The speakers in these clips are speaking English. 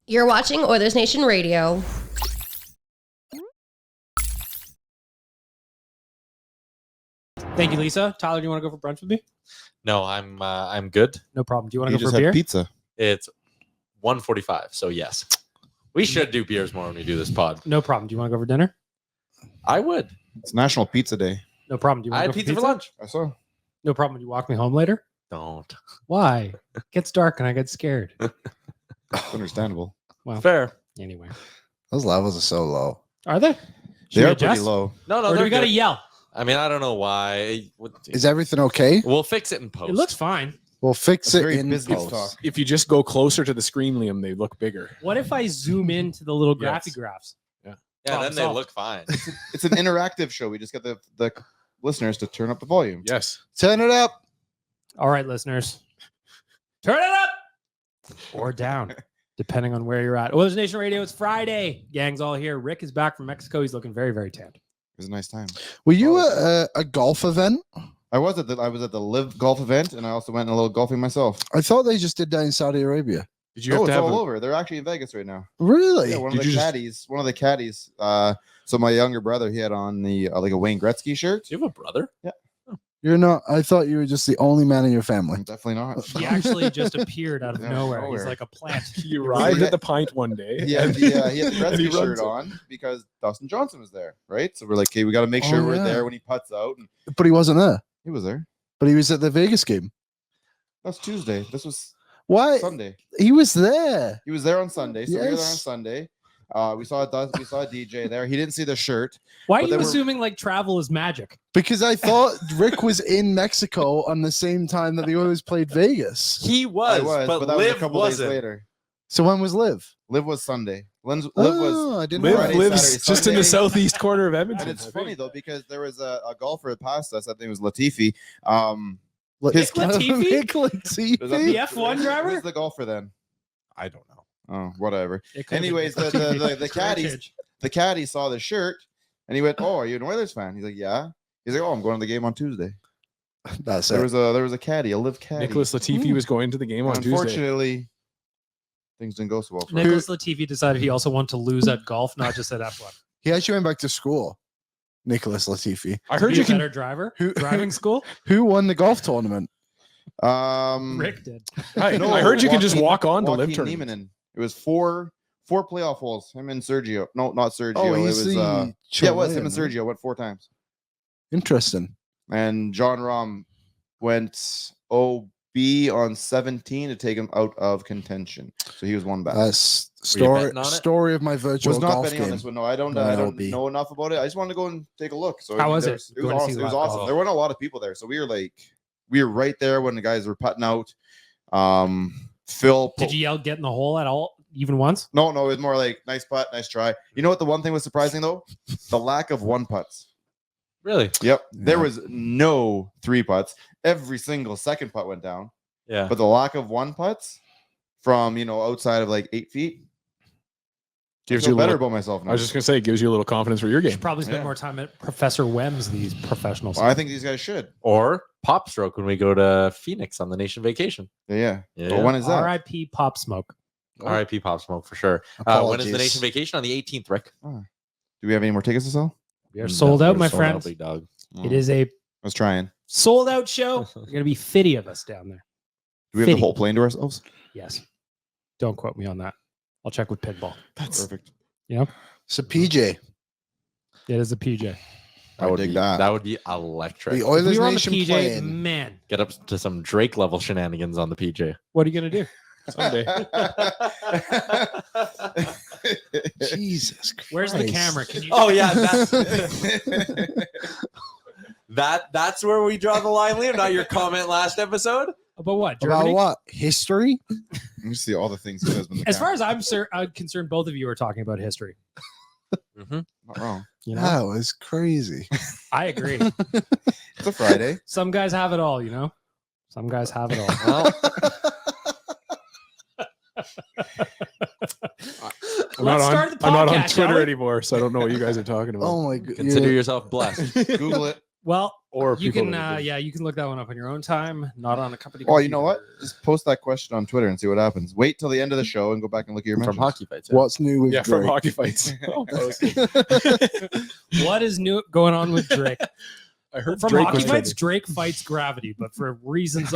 You're watching Oilersnation Radio. Thank you, Lisa. Tyler, do you want to go for brunch with me? No, I'm good. No problem. Do you want to go just for beer? had pizza. It's 1:45, so yes. We should do beers more when we do this pod. No problem. Do you want to go for dinner? I would. It's National Pizza Day. No problem. Do you I want had to go pizza for lunch. I saw. No problem. Would you walk me home later? Don't. Why? It gets dark and I get scared. It's understandable. Well, Fair. anyway. Those levels are so low. Are they? They are pretty low. No, Or do they're we got to good. yell? I mean, I don't know why. Is everything okay? We'll fix it in post. It looks fine. We'll fix That's it very in business post. talk. If you just go closer to the screen, Liam, they look bigger. What if I zoom into the little Yes. graphy graphs? Yeah, Problem then they solved. look fine. It's an interactive show. We just get the listeners to turn up the volume. Yes. Turn it up. All right, listeners. Turn it up or down, depending on where you're at. Oilersnation Radio, it's Friday. Gang's all here. Rick is back from Mexico. He's looking very, very tanned. It was a nice time. Were you at a golf event? I was at the Live golf event, and I also went a little golfing myself. I thought they just did that in Saudi Arabia. Did you No, have to it's have all a, over. They're actually in Vegas right now. Really? Yeah, one Did of the you just- caddies. One of the caddies. So my younger brother, he had on the like a Wayne Gretzky shirt. Do you have a brother? You're not. I thought you were just the only man in your family. I'm definitely not. He actually just appeared out of Yeah, nowhere. He's nowhere. like a plant. he arrived at the pint one day. He had the And he Gretzky runs shirt it. on because Dustin Johnson was there, right? So we're like, okay, we got to make sure Oh, we're yeah. there when he puts out. And But he wasn't there. he was there. But he was at the Vegas game. That's Tuesday. This was Why? Sunday. He was there. He was there on Sunday. So we were there on Yes. Sunday. We saw a DJ there. He didn't see the shirt. Why are But you they were- assuming like travel is magic? Because I thought Rick was in Mexico on the same time that the Oilers played Vegas. He was, but that was a Liv couple days wasn't. later. So when was Liv? Liv was Sunday. Liv was. Oh, I didn't know. Friday, Lives Saturday, just in the Sunday. southeast corner of Edmonton. And it's I funny think. though because there was a golfer past us. I think it was Latifi. His Latifi? Nick Latifi? The F1 driver? Who's the golfer then? I don't know. Oh, whatever. It could have been Anyways, Nick the Latifi. caddies, the caddy saw the shirt and he went, "Oh, are you an Oilers fan?" He's like, "Yeah." He's like, "Oh, I'm going to the game on Tuesday." That's There it. was a caddy, a live caddy. Nicholas Latifi was going to the game on Tuesday. Unfortunately, things didn't go so well for him. Nicholas Latifi decided he also wanted to lose at golf, not just at F1. He actually went back to school. Nicholas Latifi. I heard Be you a can. better driver. Who- Driving school. Who won the golf tournament? Rick did. I heard you can just walk on to live Joaquin tournaments. Niemanen. It was four playoff holes. Him and Sergio. No, not Sergio. Oh, it he's was the yeah, it was him and Chilean, right? Sergio went 4 times. Interesting. And John Rahm went OB on 17 to take him out of contention. So he was one back. That's Were you story betting on it? story of my virtual was not golf betting game. on this one. No, I don't No, LB. know enough about it. I just wanted to go and take a look. So How was there it? It was Going to see awesome. It was live awesome. golf. There weren't a lot of people there. So we were right there when the guys were putting out. Phil Did you yell "get in the hole" at all, even once? No, it was more like nice putt, nice try. You know what? The one thing was surprising though, the lack of 1 putts. Really? Yep, there Yeah. was no 3 putts. Every single second putt went down, Yeah. but the lack of 1 putts from outside of like 8 feet. I Gives feel you a better little, about myself now. I was just gonna say, it gives you a little confidence for your You game. should probably spend Yeah. more time at Professor Wem's. These professionals. Well, I think these guys should. Or Pop Stroke when we go to Phoenix on the nation vacation. Yeah. Yeah. Well, when is that? R.I.P. Pop Smoke. RIP Pop Smoke for sure. When is the Apologies. nation vacation? On the 18th, Rick. Do we have any more tickets to sell? We are sold out, we're my sold out, friends. big dog. It is a I was trying. sold out show. We're gonna be 50 of us down there. Do we have 50. the whole plane to ourselves? Yes. Don't quote me on that. I'll check with Pitbull. That's Perfect. So PJ, It is a PJ. I would dig that. That would be electric. the If Oilers we were on the Nation PJ, playing. man, Get up to some Drake level shenanigans on the PJ. what are you gonna do? Sunday. Jesus Christ. Where's the camera? Can you? Oh yeah, that's where we draw the line, Liam. Not your comment last episode. About what? About Germany? what? History? You see all the things he does when the As far camera- as I'm concerned, both of you are talking about history. not wrong. You know, That was crazy. I agree. It's a Friday. Some guys have it all. You know, some guys have it all. Well, Let's start the I'm not on podcast, shall Twitter we? anymore, so I don't know what you guys are talking about. Oh my god. Consider yourself blessed. Google it. Well, Or for You people. can, that- you can look that one up on your own time, not on a company. Oh, you know what? computer. Just post that question on Twitter and see what happens. Wait till the end of the show and go back and look at your From mentions. hockey fights. Yeah. What's new with Yeah, from Drake? hockey fights. Oh, that was good. What is new going on with Drake? I heard From Drake hockey was fights, trending. Drake fights gravity, but for reasons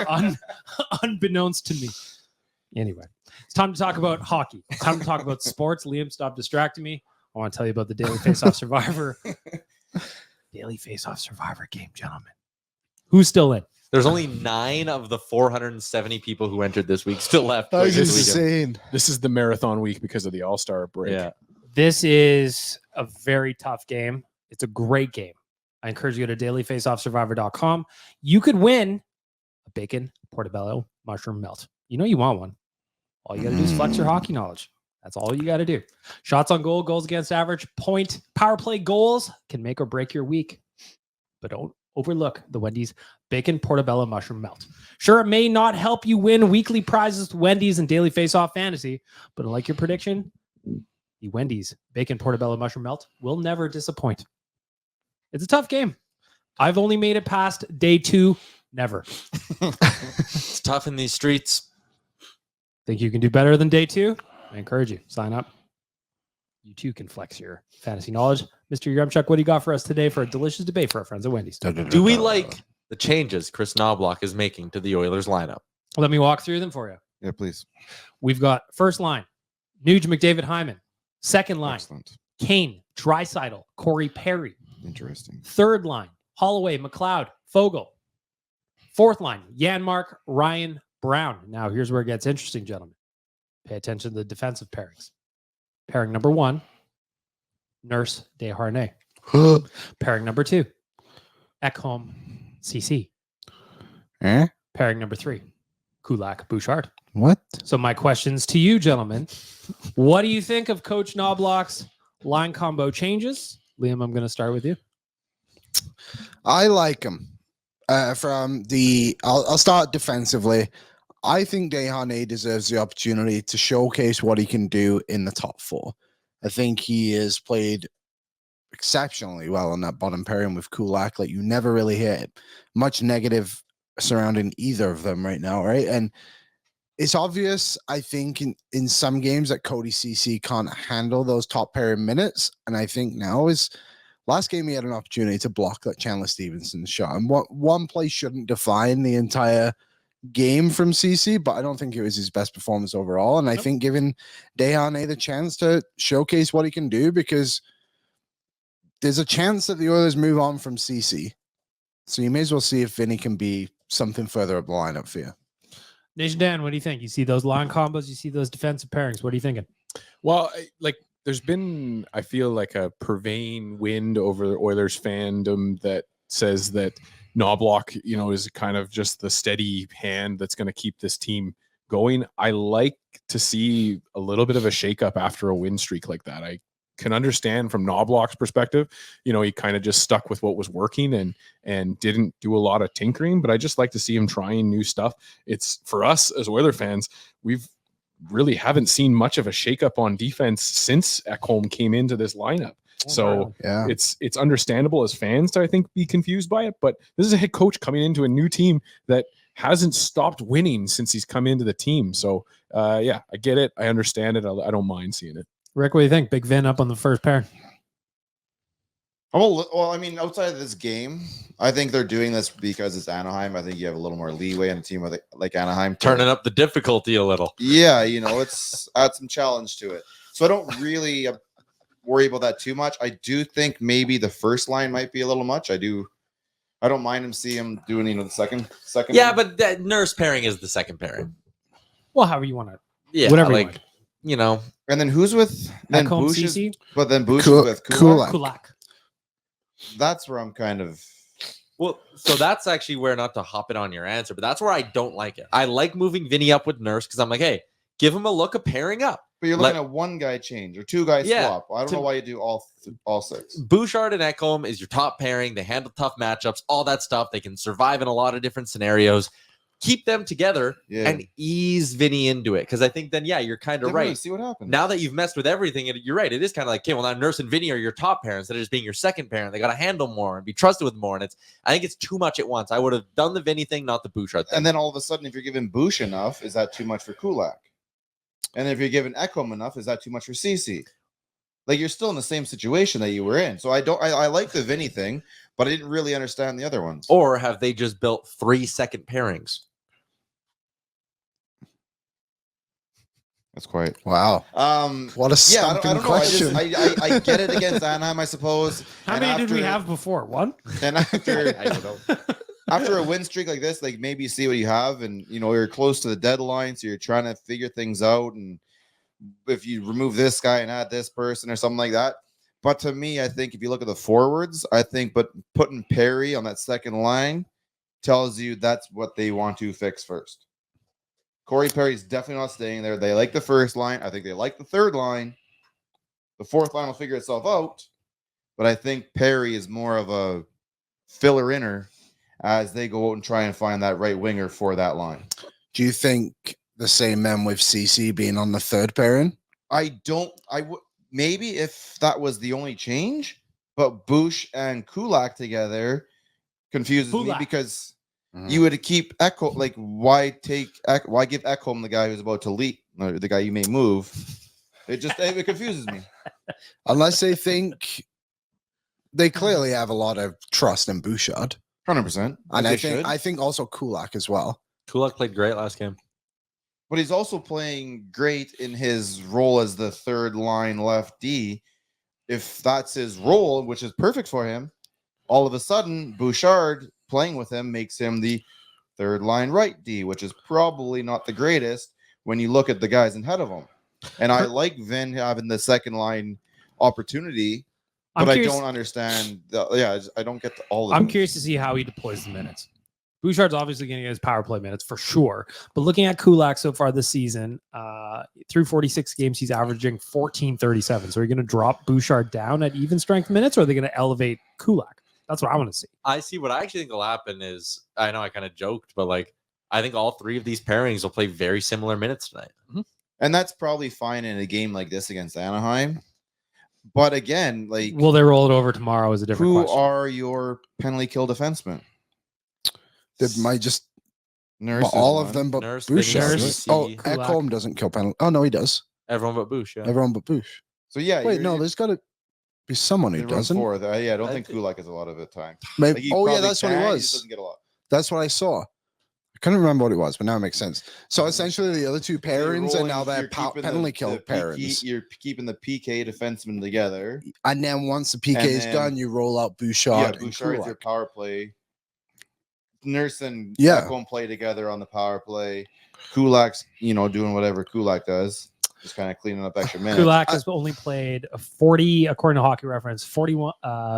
unbeknownst to me. Anyway, it's time to talk about hockey. It's time to talk about sports. Liam, stop distracting me. I want to tell you about the Daily Faceoff Survivor. Daily Faceoff Survivor game, gentlemen. Who's still in? There's only 9 of the 470 people who entered this week still left. That is this weekend. insane. This is the marathon week because of the All-Star break. Yeah. This is a very tough game. It's a great game. I encourage you to go to dailyfaceoffsurvivor.com. You could win a bacon portobello mushroom melt. You know you want one. All you got to do is flex your hockey knowledge. That's all you got to do. Shots on goal, goals against average, point, power play goals can make or break your week. But don't overlook the Wendy's bacon portobello mushroom melt. Sure, it may not help you win weekly prizes with Wendy's and Daily Face-Off Fantasy, but like your prediction, the Wendy's bacon portobello mushroom melt will never disappoint. It's a tough game. I've only made it past day 2. Never. It's tough in these streets. Think you can do better than day 2? I encourage you. Sign up. You too can flex your fantasy knowledge. Mr. Yuremchuk, what do you got for us today for a delicious debate for our friends at Wendy's? Do we like the changes Chris Knoblauch is making to the Oilers lineup? Let me walk through them for you. Yeah, please. We've got first line, Nuge, McDavid, Hyman. Second line, Excellent. Kane, Draisaitl, Corey Perry. Interesting. Third line, Holloway, McLeod, Fogle. Fourth line, Janmark, Ryan, Brown. Now, here's where it gets interesting, gentlemen. Pay attention to the defensive pairings. Pairing number 1, Nurse, Desharnais. Pairing number 2, Ekholm, CC. Eh? Pairing number 3, Kulak, Bouchard. What? So my questions to you, gentlemen. What do you think of Coach Knoblauch's line combo changes? Liam, I'm going to start with you. I like him. I'll start defensively. I think Desharnais deserves the opportunity to showcase what he can do in the top 4. I think he has played exceptionally well on that bottom pairing with Kulak. Like, you never really hear much negative surrounding either of them right now, right? And it's obvious, I think, in some games that Cody CC can't handle those top pairing minutes. And I think now is last game he had an opportunity to block that Chandler Stevenson shot. And one play shouldn't define the entire game from CC, but I don't think it was his best performance overall. And I think giving Desharnais the chance to showcase what he can do, because there's a chance that the Oilers move on from CC. So you may as well see if Vinny can be something further up the lineup for you. Nation Dan, what do you think? You see those line combos, you see those defensive pairings. What are you thinking? Well, there's been, I feel like, a purveying wind over the Oilers fandom that says that Knoblauch, is kind of just the steady hand that's going to keep this team going. I like to see a little bit of a shakeup after a win streak like that. I can understand from Knoblauch's perspective, he kind of just stuck with what was working and didn't do a lot of tinkering, but I just like to see him trying new stuff. It's for us as Oiler fans, we've really haven't seen much of a shakeup on defense since Ekholm came into this lineup. So Yeah. it's understandable as fans to, I think, be confused by it, but this is a head coach coming into a new team that hasn't stopped winning since he's come into the team. So I get it. I understand it. I don't mind seeing it. Rick, what do you think? Big Vin up on the first pair. Well, I mean, outside of this game, I think they're doing this because it's Anaheim. I think you have a little more leeway in a team like Anaheim. Turning up the difficulty a little. Yeah, it's add some challenge to it. So I don't really worry about that too much. I do think maybe the first line might be a little much. I don't mind him doing the second. Yeah, line. but that Nurse pairing is the second pairing. Well, however you want to. Yeah, Whatever you want. And then who's with then Ekholm, Bush is, CC? but then Bush Kul- is with Kulak. Kulak. That's where I'm kind of Well, so that's actually where, not to hop it on your answer, but that's where I don't like it. I like moving Vinny up with Nurse because I'm like, hey, give him a look of pairing up. But you're looking at one guy change or two guys swap. I don't know why you do all 6. Bouchard and Ekholm is your top pairing. They handle tough matchups, all that stuff. They can survive in a lot of different scenarios. keep them together and ease Vinny into it. Because I think then, you're kind of right. See what happens. Now that you've messed with everything, you're right. It is kind of like, okay, well, now Nurse and Vinny are your top parents that are just being your second parent. They got to handle more and be trusted with more. And I think it's too much at once. I would have done the Vinny thing, not the Bouchard thing. And then all of a sudden, if you're giving Bush enough, is that too much for Kulak? And if you're giving Ekholm enough, is that too much for Cece? Like, you're still in the same situation that you were in. So I like the Vinny thing, but I didn't really understand the other ones. Or have they just built 3 second pairings? That's quite Wow. What a stumping I don't question. know. I get it against Anaheim, I suppose. How many did we have before? One? And after I don't know. after a win streak like this, like maybe see what you have, and you're close to the deadline, so you're trying to figure things out. And if you remove this guy and add this person or something like that. But to me, I think if you look at the forwards, but putting Perry on that second line tells you that's what they want to fix first. Corey Perry's definitely not staying there. They like the first line. I think they like the third line. The fourth line will figure itself out. But I think Perry is more of a filler-inner as they go out and try and find that right winger for that line. Do you think the same men with CC being on the third pairing? I would maybe if that was the only change, but Bush and Kulak together confuses me because you would keep Ekholm. Like, why give Ekholm the guy who's about to leak, or the guy you may move? It confuses me. Unless they think they clearly have a lot of trust in Bouchard. 100%. And I think also Kulak as well. Kulak played great last game. But he's also playing great in his role as the third line left D. If that's his role, which is perfect for him, all of a sudden Bouchard playing with him makes him the third line right D, which is probably not the greatest when you look at the guys ahead of him. And I like Vin having the second line opportunity, but I don't understand. I don't get all of I'm them. curious to see how he deploys the minutes. Bouchard's obviously going to get his power play minutes for sure. But looking at Kulak so far this season, through 46 games, he's averaging 14.37. So are you going to drop Bouchard down at even strength minutes, or are they going to elevate Kulak? That's what I want to see. I see. What I actually think will happen is, I know I kind of joked, but like, I think all 3 of these pairings will play very similar minutes tonight. Mm-hmm. And that's probably fine in a game like this against Anaheim. But again, like, will they roll it over tomorrow is a different question. Who are your penalty kill defensemen? They might just Nurse all of them, but Nurse, Bouchard. Nurse, Oh, Kulak. Ekholm doesn't kill penalty. Oh no, he does. Everyone but Bush. Yeah. Everyone but Bush. So yeah, Wait, no, there's got to be someone who doesn't. I don't think Kulak has a lot of the time. Maybe. Like, he Oh yeah, probably that's what it can, he was. just doesn't get a lot. That's what I saw. I couldn't remember what it was, but now it makes sense. So essentially, the other 2 pairings are now their penalty kill pairings. You're keeping the PK defensemen together, And then once the PK is done, you roll out Bouchard. Yeah, Bouchard is your power play. Nurse and Yeah. Ekholm play together on the power play. Kulak's, doing whatever Kulak does, just kind of cleaning up extra minutes. Kulak has only played 40, according to Hockey Reference, 41,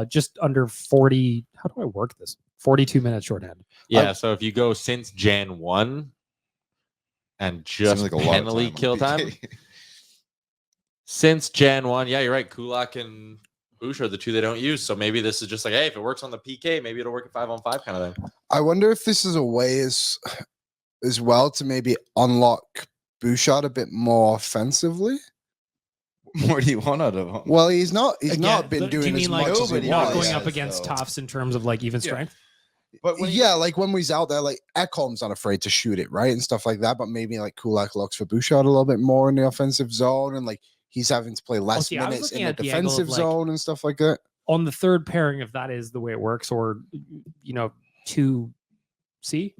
just under 40. How do I work this? 42 minutes shorthand. Yeah. So if you go since Jan 1 and just Seems like a lot of penalty time on kill time, PK. since Jan 1, yeah, you're right. Kulak and Bush are the 2 they don't use. So maybe this is just like, hey, if it works on the PK, maybe it'll work at 5-on-5 kind of thing. I wonder if this is a way as well to maybe unlock Bouchard a bit more offensively. What do you want out of him? Well, he's not Again, been do you doing mean as like much as he nobody not was. going does, up against though. toughs in terms of like even strength? But when Yeah, like when he's out there, like Ekholm's not afraid to shoot it, right? And stuff like that. But maybe like Kulak looks for Bouchard a little bit more in the offensive zone, and like he's having to play less see, I was minutes looking in the at the angle of, defensive like, zone and stuff like that. On the third pairing, if that is the way it works, or 2C,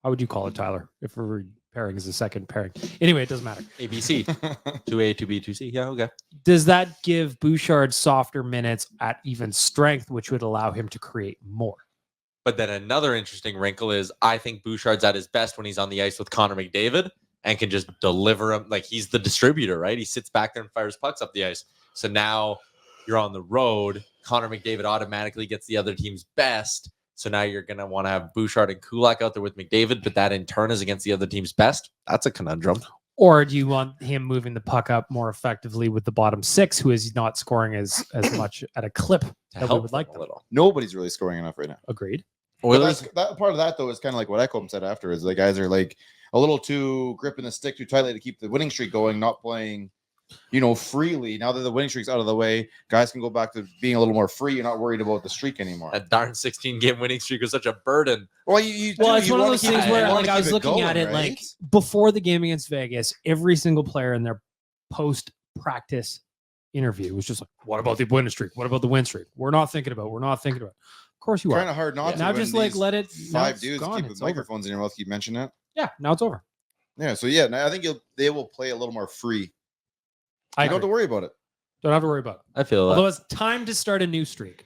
how would you call it, Tyler? If we're pairing is the second pairing. Anyway, it doesn't matter. ABC, 2A, 2B, 2C. Yeah, okay. Does that give Bouchard softer minutes at even strength, which would allow him to create more? But then another interesting wrinkle is I think Bouchard's at his best when he's on the ice with Connor McDavid and can just deliver him. Like, he's the distributor, right? He sits back there and fires pucks up the ice. So now you're on the road. Connor McDavid automatically gets the other team's best. So now you're going to want to have Bouchard and Kulak out there with McDavid, but that in turn is against the other team's best. That's a conundrum. Or do you want him moving the puck up more effectively with the bottom 6, who is not scoring as much at a clip that we would like a them? little. Nobody's really scoring enough right now. Agreed. Oilers. That part of that though is kind of like what Ekholm said afterwards. The guys are like a little too gripping the stick too tightly to keep the winning streak going, not playing, freely. Now that the winning streak's out of the way, guys can go back to being a little more free. You're not worried about the streak anymore. That darn 16-game winning streak was such a burden. Well, it's one of those things where I was looking at it like before the game against Vegas, every single player in their post-practice interview was just like, "What about the winning streak? What about the win streak? We're not thinking about. Of course you are. Kind of hard not to. Now just like let it. Five dudes keep the microphones in your mouth, keep mentioning it. Yeah, now it's over. Yeah, so yeah, I think they will play a little more free. I don't have to worry about it. Don't have to worry about it. I feel Although it's time to start a new streak.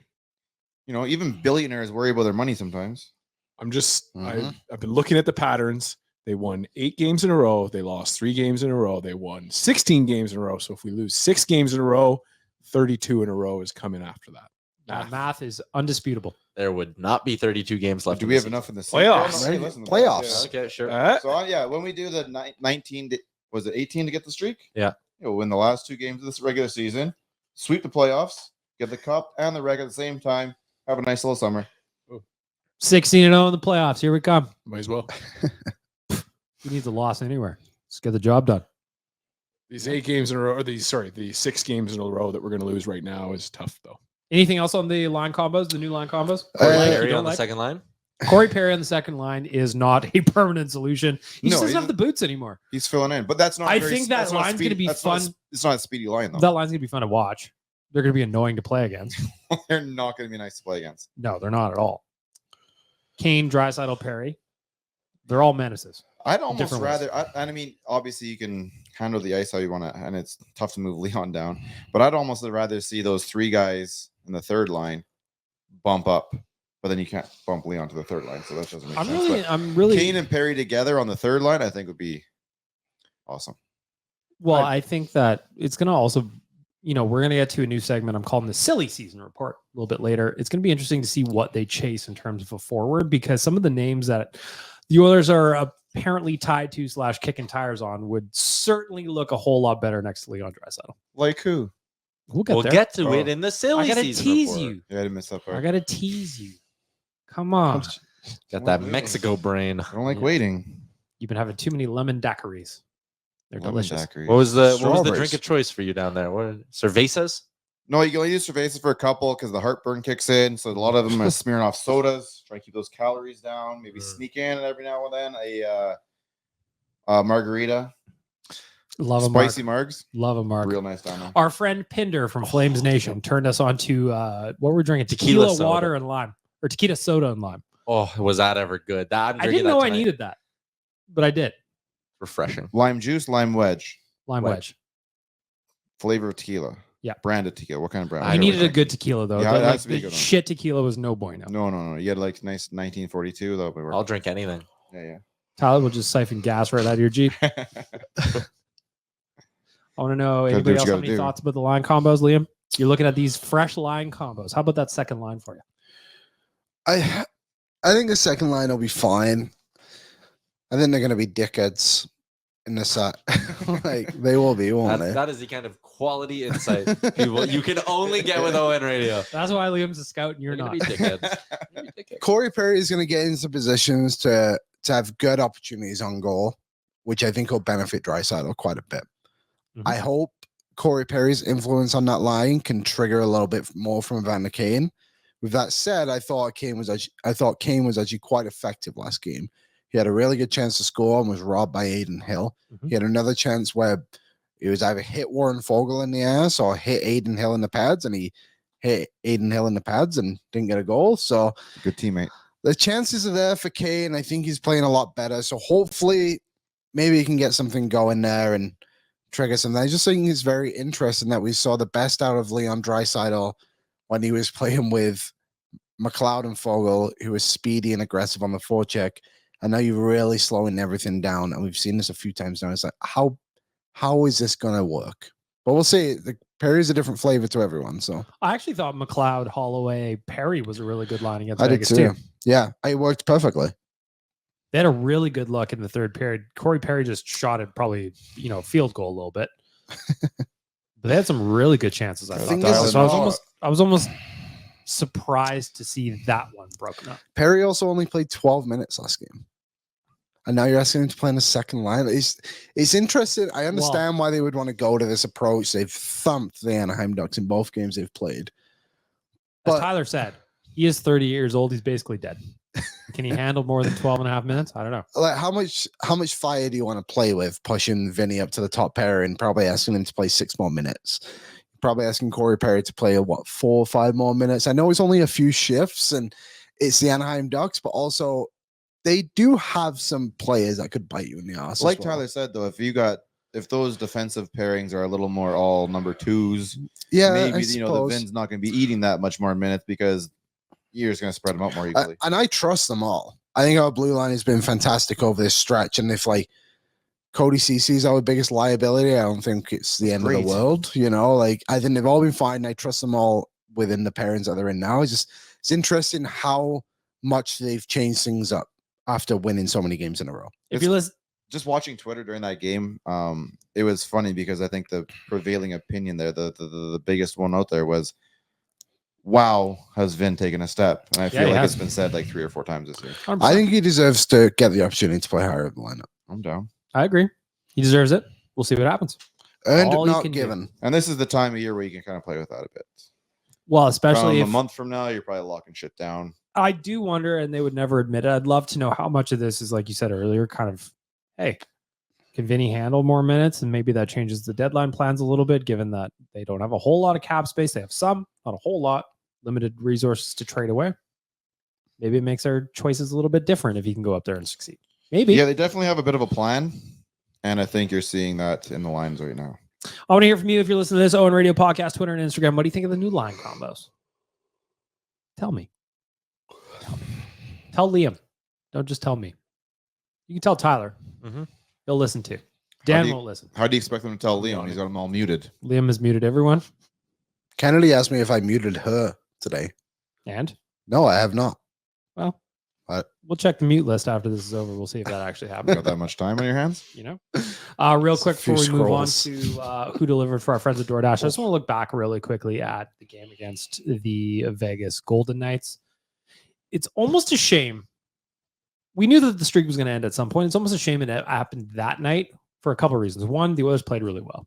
Even billionaires worry about their money sometimes. I'm just I've been looking at the patterns. They won 8 games in a row. They lost 3 games in a row. They won 16 games in a row. So if we lose 6 games in a row, 32 in a row is coming after that. Math is undisputable. There would not be 32 games left. Do we have enough in the playoffs? Hey, Playoffs. Okay, sure. So when we do the 19, was it 18 to get the streak? Yeah. You'll win the last 2 games of this regular season, sweep the playoffs, get the cup and the reg at the same time. Have a nice little summer. 16-0 in the playoffs. Here we come. Might as well. Who needs a loss anywhere? Let's get the job done. These 8 games in a row, or the 6 games in a row that we're going to lose right now is tough, though. Anything else on the line combos, the new line combos? Perry on the second line? Corey Perry on the second line is not a permanent solution. He just doesn't have the boots anymore. He's filling in, but that's not. I think that line's going to be fun. It's not a speedy line, though. That line's going to be fun to watch. They're going to be annoying to play against. They're not going to be nice to play against. No, they're not at all. Kane, Draisaitl, Perry. They're all menaces. I'd almost rather, I mean, obviously you can handle the ice how you want to, and it's tough to move Leon down, but I'd almost rather see those 3 guys in the third line bump up, but then you can't bump Leon to the third line, so that doesn't make sense. I'm really Kane and Perry together on the third line, I think would be awesome. Well, I think that it's going to also, we're going to get to a new segment I'm calling the Silly Season Report a little bit later. It's going to be interesting to see what they chase in terms of a forward, because some of the names that the Oilers are apparently tied to / kicking tires on would certainly look a whole lot better next to Leon Draisaitl. Like who? We'll get to it in the Silly Season I gotta tease report. you. Yeah, I didn't miss that part. I gotta tease you. Come on. Got that Mexico brain. I don't like waiting. You've been having too many lemon daiquiris. They're delicious. What was the drink of choice for you down there? What, cervezas? No, you can only use cervezas for a couple because the heartburn kicks in. So a lot of them are smearing off sodas, trying to keep those calories down. Maybe sneak in every now and then a margarita. Love spicy margs. Love a marg. Real nice down there. Our friend Pinder from Flames Nation turned us on to what we're drinking: tequila water and lime, or tequila soda and lime. Oh, was that ever good? I didn't know I needed that, but I did. Refreshing. Lime juice, lime wedge. Lime wedge. Flavor of tequila. Yeah. Branded tequila. What kind of brand? I needed a good tequila though. Yeah, like, the shit tequila was no bueno. No. You had like nice 1942 though. I'll drink anything. Yeah. Tyler will just siphon gas right out of your Jeep. I want to know, anybody else have any thoughts about the line combos, Liam? You're looking at these fresh line combos. How about that second line for you? I think the second line will be fine. I think they're going to be dickheads in the set. Like they will be, won't they? That is the kind of quality insight you can only get with ON Radio. That's why Liam's a scout and you're not. Be dickheads. Corey Perry is going to get into positions to have good opportunities on goal, which I think will benefit Draisaitl quite a bit. I hope Corey Perry's influence on that line can trigger a little bit more from Evander Kane. With that said, I thought Kane was actually quite effective last game. He had a really good chance to score and was robbed by Aiden Hill. He had another chance where he was either hit Warren Fogle in the ass or hit Aiden Hill in the pads, and he hit Aiden Hill in the pads and didn't get a goal. So good teammate. The chances are there for Kane. I think he's playing a lot better. So hopefully maybe he can get something going there and trigger something. I just think it's very interesting that we saw the best out of Leon Draisaitl when he was playing with McLeod and Fogle, who was speedy and aggressive on the forecheck. And now you're really slowing everything down. And we've seen this a few times now. It's like, how is this going to work? But we'll see. The Perry's a different flavor to everyone. So I actually thought McLeod, Holloway, Perry was a really good line against Vegas too. Yeah, it worked perfectly. They had a really good look in the third period. Corey Perry just shot it probably, field goal a little bit. But they had some really good chances. I was almost surprised to see that one broken up. Perry also only played 12 minutes last game. And now you're asking him to play in the second line. It's interesting. I understand why they would want to go to this approach. They've thumped the Anaheim Ducks in both games they've played. As But Tyler said, he is 30 years old. He's basically dead. Can he handle more than 12 and a half minutes? I don't know. like, how much fire do you want to play with pushing Vinny up to the top pair and probably asking him to play 6 more minutes? Probably asking Corey Perry to play 4 or 5 more minutes. I know it's only a few shifts and it's the Anaheim Ducks, but also they do have some players that could bite you in the ass. Like as well. Tyler said, though, if those defensive pairings are a little more all number 2s, yeah, maybe I the suppose. Vin's not going to be eating that much more minutes because you're just going to spread them out more equally. And I trust them all. I think our blue line has been fantastic over this stretch. And if like Cody Ceci is our biggest liability, I don't think it's the end of Great. the world. Like I think they've all been fine. I trust them all within the pairings that they're in now. It's interesting how much they've changed things up after winning so many games in a row. If you listen, Just watching Twitter during that game, it was funny because I think the prevailing opinion there, the biggest one out there was, wow, has Vin taken a step? And I feel he like has. it's been said like 3 or 4 times this year. 100%. I think he deserves to get the opportunity to play higher in the lineup. I'm down. I agree. He deserves it. We'll see what happens. Earned, All he not can do. given. And this is the time of year where you can kind of play with that a bit. Well, especially From if a month from now, you're probably locking shit down. I do wonder, and they would never admit it. I'd love to know how much of this is, like you said earlier, kind of, hey, can Vinny handle more minutes? And maybe that changes the deadline plans a little bit, given that they don't have a whole lot of cap space. They have some, not a whole lot, limited resources to trade away. Maybe it makes our choices a little bit different if he can go up there and succeed. Maybe. Yeah, they definitely have a bit of a plan. And I think you're seeing that in the lines right now. I want to hear from you if you're listening to this Owen Radio podcast, Twitter, and Instagram. What do you think of the new line combos? Tell me. Tell Liam. Don't just tell me. You can tell Tyler. Mhm. He'll listen too. Dan do you- won't listen. How do you expect them to tell Leon? He's got them all muted. Liam has muted everyone. Kennedy asked me if I muted her today. And No, I have not. well, What? we'll check the mute list after this is over. We'll see if that actually happens. Got that much time on your hands? You know, real quick Few before we move on scrolls. to who delivered for our friends at DoorDash, I just want to look back really quickly at the game against the Vegas Golden Knights. It's almost a shame. We knew that the streak was going to end at some point. It's almost a shame it happened that night for a couple of reasons. One, the Oilers played really well.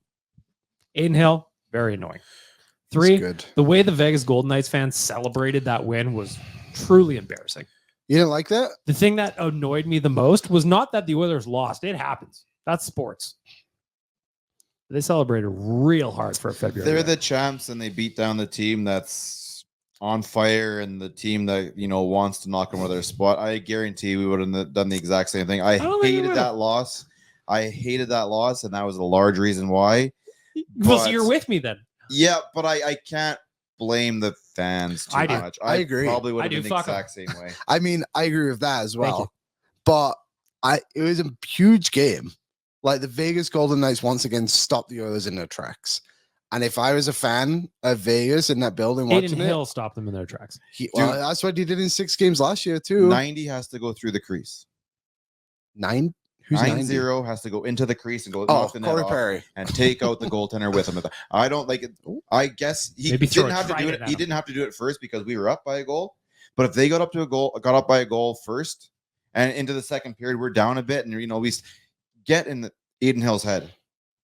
Aiden Hill, very annoying. It's 3, good. the way the Vegas Golden Knights fans celebrated that win was truly embarrassing. You didn't like that? The thing that annoyed me the most was not that the Oilers lost. It happens. That's sports. They celebrated real hard for a February. They're win. the champs and they beat down the team that's on fire and the team that, wants to knock them out of their spot. I guarantee we would have done the exact same thing. I don't think we hated would've. that loss. I hated that loss, and that was a large reason why. Well, so but- you're with me then. Yeah, but I can't blame the fans too I do. much. I agree. Probably would I have do. been the Fuck 'em. exact same way. I mean, I agree with that as Thank you. well. But it was a huge game. Like the Vegas Golden Knights once again stopped the Oilers in their tracks. And if I was a fan of Vegas in that building Aiden watching Hill stopped them in their tracks. that's what he did in 6 games last year too. 90 has to go through the crease. 9? Who's 9-0 has to go into the crease and go Oh, knock the net Corey off Perry. and take out the goaltender with him. I don't like it. I guess he Maybe throw didn't a have to do trident it. at He him. didn't have to do it first because we were up by a goal. But if they got up by a goal first, and into the second period, we're down a bit, and we get in the Aiden Hill's head.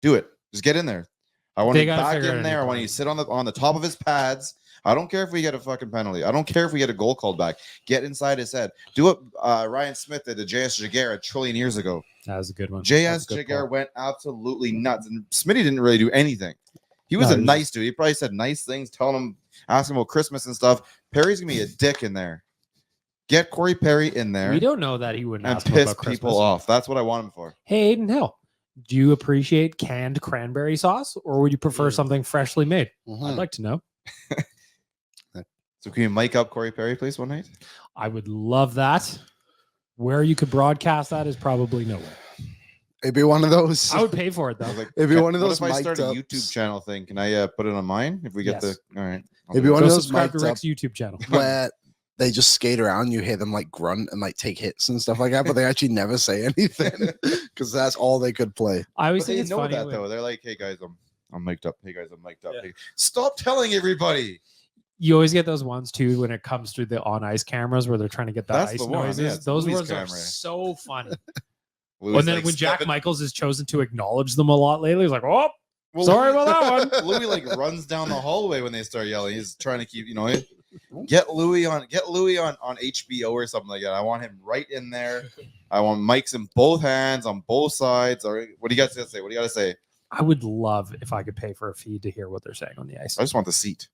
Do it. Just get in there. I want They you gotta back figure it in out there. I want anytime. you to sit on the top of his pads. I don't care if we get a fucking penalty. I don't care if we get a goal called back. Get inside his head. Do what Ryan Smith did to J.S. Jaguar a trillion years ago. That was a good one. J.S. That's a good Jaguar call. went absolutely nuts, and Smitty didn't really do anything. He was No, a he was nice dude. He probably said nice things, asking about Christmas and stuff. Perry's gonna be a dick in there. Get Corey Perry in there We don't know that he wouldn't and ask him piss about Christmas. people off. That's what I want him for. Hey, Aiden Hill, do you appreciate canned cranberry sauce, or would you prefer something freshly made? Mhm. I'd like to know. So can you mic up Corey Perry, please, one night? I would love that. Where you could broadcast that is probably nowhere. It'd be one of those. I would pay for it I though. was like, It'd be one of what those if I mic'd start a up- YouTube channel thing? Can I put it on mine? If we get Yes. all right. I'll It'd do be it. one Go of those subscribe to mic'd up Rick's YouTube channel. where they just skate around. You hear them like grunt and like take hits and stuff like that, but they actually never say anything because that's all they could play. I always But they think it's know funny. that when- though. They're like, hey guys, I'm mic'd up. Hey guys, I'm mic'd up. Hey, stop telling everybody. You always get those ones too when it comes through the on ice cameras where they're trying to get the That's ice the one, noises. yeah, it's Those Louis' ones are camera. so funny. Louis, And then like, when Jack stepping- Michaels has chosen to acknowledge them a lot lately, he's like, "Oh, Well, sorry about that one." Louis like runs down the hallway when they start yelling. He's trying to keep, get Louis on HBO or something like that. I want him right in there. I want mics in both hands on both sides. All right, what do you guys gotta say? What do you gotta say? I would love if I could pay for a feed to hear what they're saying on the ice. I just want the seat.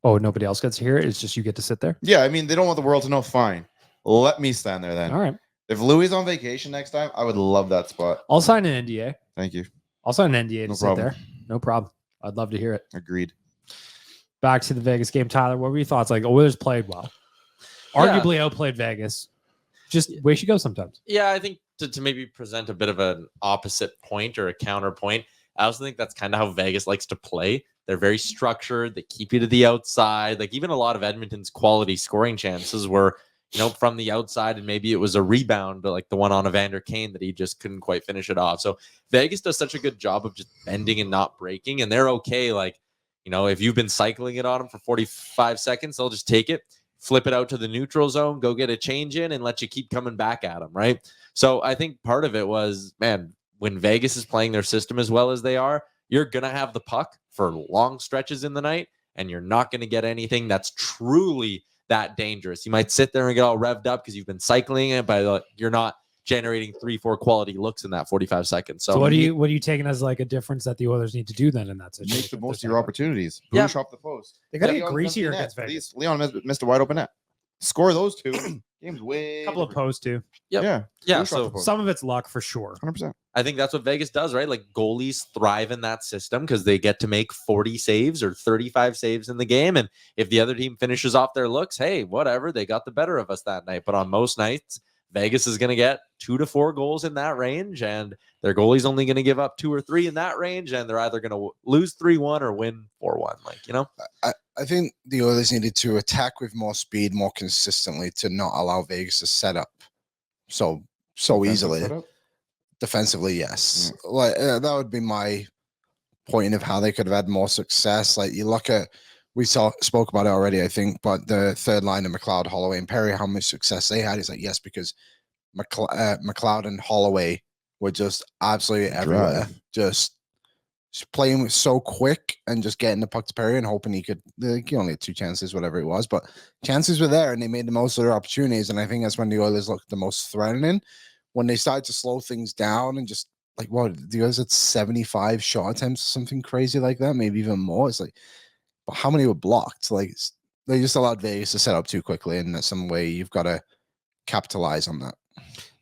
Oh, nobody else gets to hear it. It's just you get to sit there. Yeah, I mean they don't want the world to know. Fine, let me stand there then. All right, If Louis is on vacation next time, I would love that spot. I'll sign an NDA. Thank you. I'll sign an NDA to No sit problem. there. No problem. I'd love to hear it. Agreed. Back to the Vegas game, Tyler. What were your thoughts? Like, Oilers played well. Arguably outplayed Vegas. Just way she goes sometimes. Yeah, I think to maybe present a bit of an opposite point or a counterpoint, I also think that's kind of how Vegas likes to play. They're very structured. They keep you to the outside. Like even a lot of Edmonton's quality scoring chances were, from the outside, and maybe it was a rebound, but like the one on Evander Kane that he just couldn't quite finish it off. So Vegas does such a good job of just bending and not breaking, and they're okay. Like, if you've been cycling it on them for 45 seconds, they'll just take it, flip it out to the neutral zone, go get a change in, and let you keep coming back at them, right? So I think part of it was, man, when Vegas is playing their system as well as they are, you're going to have the puck for long stretches in the night, and you're not going to get anything that's truly that dangerous. You might sit there and get all revved up because you've been cycling it, but you're not generating 3-4 quality looks in that 45 seconds. So what are you taking as like a difference that the Oilers need to do then in that situation? Make the most of your opportunities. Yeah. Push off the post. They got to get Leon's greasier empty net. against Vegas. Please, Leon missed a wide open net. Score those two. Game's way. A couple of posts too. Yep. Yeah. Yeah, Push off so the post. Some of it's luck for sure. 100%. I think that's what Vegas does, right? Like goalies thrive in that system because they get to make 40 saves or 35 saves in the game. And if the other team finishes off their looks, hey, whatever, they got the better of us that night. But on most nights, Vegas is going to get 2 to 4 goals in that range, and their goalie's only going to give up 2 or 3 in that range, and they're either going to lose 3-1 or win 4-1. I think the Oilers needed to attack with more speed, more consistently, to not allow Vegas to set up so easily. Setup? Defensively, yes. Like that would be my point of how they could have had more success. Like you look at, spoke about it already, I think, but the third line of McLeod, Holloway, and Perry, how much success they had is like yes, because McLeod and Holloway were just absolutely everywhere, just playing so quick and just getting the puck to Perry and hoping he only had 2 chances, whatever it was, but chances were there and they made the most of their opportunities. And I think that's when the Oilers looked the most threatening, when they started to slow things down and just like, the Oilers had 75 shot attempts, something crazy like that, maybe even more. It's like, but how many were blocked? Like they just allowed Vegas to set up too quickly, and that's some way you've got to capitalize on that.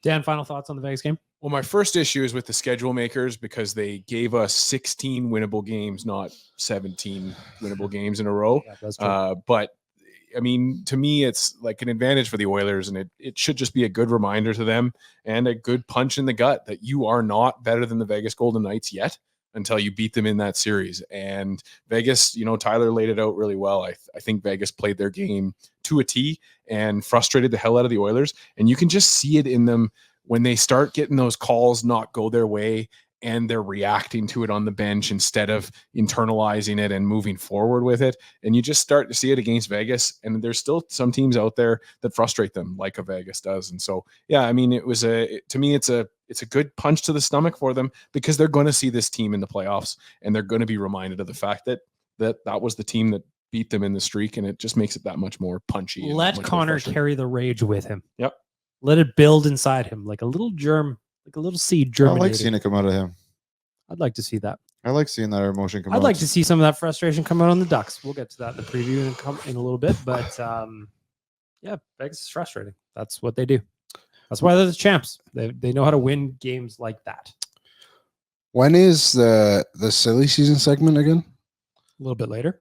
Dan, final thoughts on the Vegas game? Well, my first issue is with the schedule makers because they gave us 16 winnable games, not 17 winnable games in a row. Yeah, that's true. But I mean, to me, it's like an advantage for the Oilers, and it should just be a good reminder to them and a good punch in the gut that you are not better than the Vegas Golden Knights yet until you beat them in that series. And Vegas, Tyler laid it out really well. I think Vegas played their game to a T and frustrated the hell out of the Oilers. And you can just see it in them when they start getting those calls not go their way and they're reacting to it on the bench instead of internalizing it and moving forward with it. And you just start to see it against Vegas. And there's still some teams out there that frustrate them like a Vegas does. And so, yeah, I mean, to me, it's a good punch to the stomach for them because they're going to see this team in the playoffs and they're going to be reminded of the fact that was the team that beat them in the streak. And it just makes it that much more punchy. and Let much more Connor frustrating. carry the rage with him. Yep. Let it build inside him like a little germ, like a little seed I germinating. like seeing it come out of him. I'd like to see that. I like seeing that emotion come out. I'd like to see some of that frustration come out on the Ducks. We'll get to that in the preview in a little bit. But yeah, Vegas is frustrating. That's what they do. That's why they're the champs. They know how to win games like that. When is the silly season segment again? A little bit later.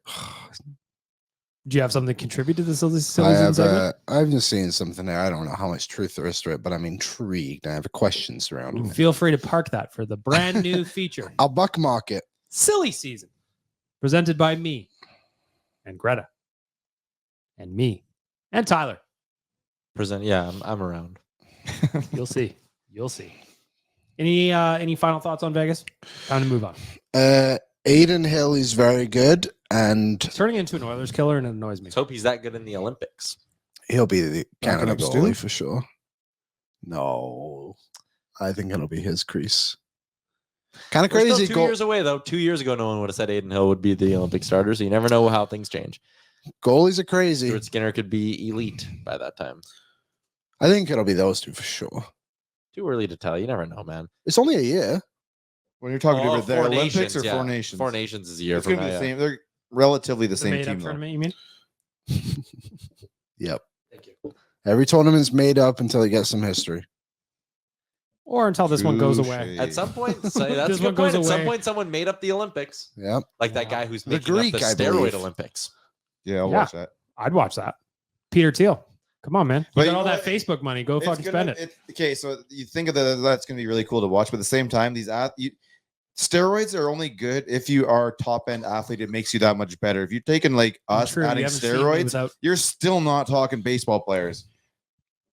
Do you have something to contribute to the silly I season have segment? I've just seen something there. I don't know how much truth there is to it, but I'm intrigued. I have questions surrounding it. Feel free to park that for the brand new feature. I'll buckmark it. Silly season. Presented by me and Greta and me and Tyler. I'm around. You'll see. You'll see. Any final thoughts on Vegas? Time to move on. Aiden Hill is very good. and He's turning into an Oilers killer, and it annoys me. Let's hope he's that good in the Olympics. he'll be the Canada up Stu? goalie for sure. No, I think it'll be his crease. Kind of We're crazy. still 2 years away, though. 2 years ago, no one would have said Aiden Hill would be the Olympic starter, so you never know how things change. Goalies are crazy. Stuart Skinner could be elite by that time. I think it'll be those two for sure. Too early to tell. You never know, man. It's only a year. When you're talking Oh, about their Four Olympics Nations, or yeah. Four Nations? Four Nations is a year It's from gonna be now. the Yeah. same. They're relatively the The same made-up team, though. tournament, you mean? Yep. Thank you. Every tournament's made up until you get some history. Or until this one goes away. Touche. At some point, so that's This a one good point. goes At some away. point, someone made up the Olympics, Yep. like that guy who's The making Greek, up the I steroid believe. Olympics. Yeah, I'll Yeah. watch that. I'd watch that. Peter Thiel. Come on, man. You But got you all know that what? Facebook money. Go It's fucking gonna- spend it. Okay, so you think of that's going to be really cool to watch, but at the same time, steroids are only good if you are a top end athlete. It makes you that much better. If you're taking like us True, you adding haven't seen me steroids, without- you're still not talking baseball players.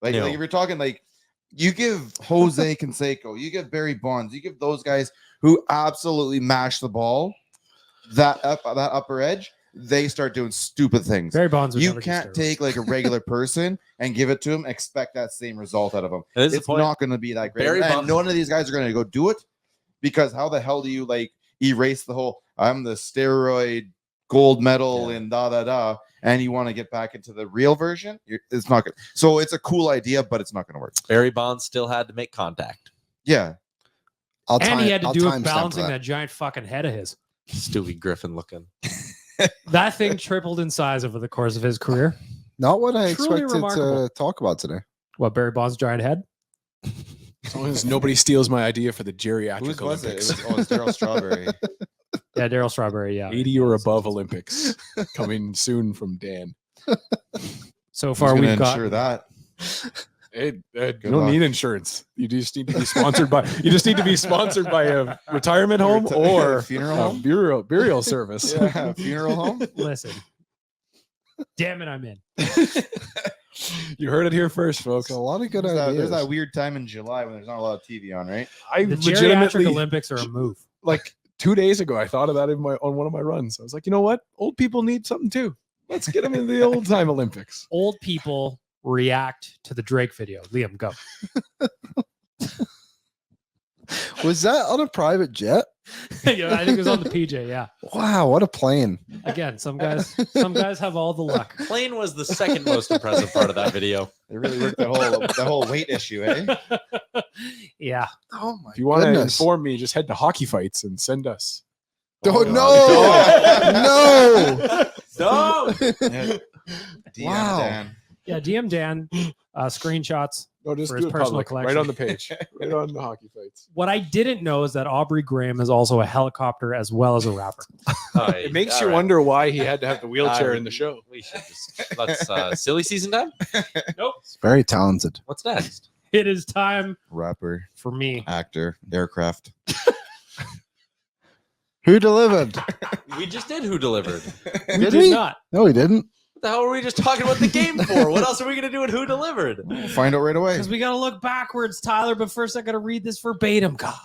Like, No. like if you're talking like you give Jose Canseco, you give Barry Bonds, you give those guys who absolutely mash the ball that upper edge, they start doing stupid things. Barry Bonds would You never do can't steroids. take like a regular person and give it to him, expect that same result out of them. That is the It's point. not going to be that great. Barry And Bonds- none of these guys are going to go do it because how the hell do you like erase the whole I'm the steroid gold medal and and you want to get back into the real version? It's not good. So it's a cool idea, but it's not going to work. Barry Bonds still had to make contact. Yeah. And he had to I'll do it timestamp balancing that. that giant fucking head of his. Stewie Griffin looking. That thing tripled in size over the course of his career. Not what I Truly expected remarkable. to talk about today. What, Barry Bonds' giant head? As long as nobody steals my idea for the geriatric Whose was it? Olympics. It was Daryl Strawberry. Yeah, Daryl Strawberry, yeah. 80 or above Olympics coming soon from Dan. So Who's far, gonna we've got ensure that? Hey, you don't luck. need insurance. You just need to be sponsored by. You just need to be sponsored by a retirement home or Funeral a home? burial service. Yeah, funeral home. listen. Damn it, I'm in. You heard it here first, folks. A lot of good There's ideas. that weird time in July when there's not a lot of TV on, right? I The geriatric legitimately, Olympics are a move. like 2 days ago, I thought of that on one of my runs. I was like, you know what? Old people need something too. Let's get them in the old time Olympics. Old people react to the Drake video. Liam, go. Was that on a private jet? Yeah, I think it was on the PJ. Yeah. Wow, what a plane. Again, some guys have all the luck. Plane was the second most impressive part of that video. They really worked the whole weight issue, eh? Yeah. Oh my If you want to goodness. inform me, just head to Hockey Fights and send us. Oh, No. DM Wow. Dan. Yeah. DM Dan, screenshots. No, just For do his it personal public, right collection. on the page, right on the Hockey Fights. What I didn't know is that Aubrey Graham is also a helicopter as well as a rapper. It makes you wonder why he had to have the wheelchair in the show. We should just let's silly season time. Very talented. What's next? It is time Rapper, for me. actor, aircraft. Who delivered? We just did Who Delivered. We Did did we? not. No, he didn't. What the hell were we just talking about the game for? What else are we gonna do at Who Delivered? We'll find out right away. Because we got to look backwards, Tyler. But first, I got to read this verbatim. God.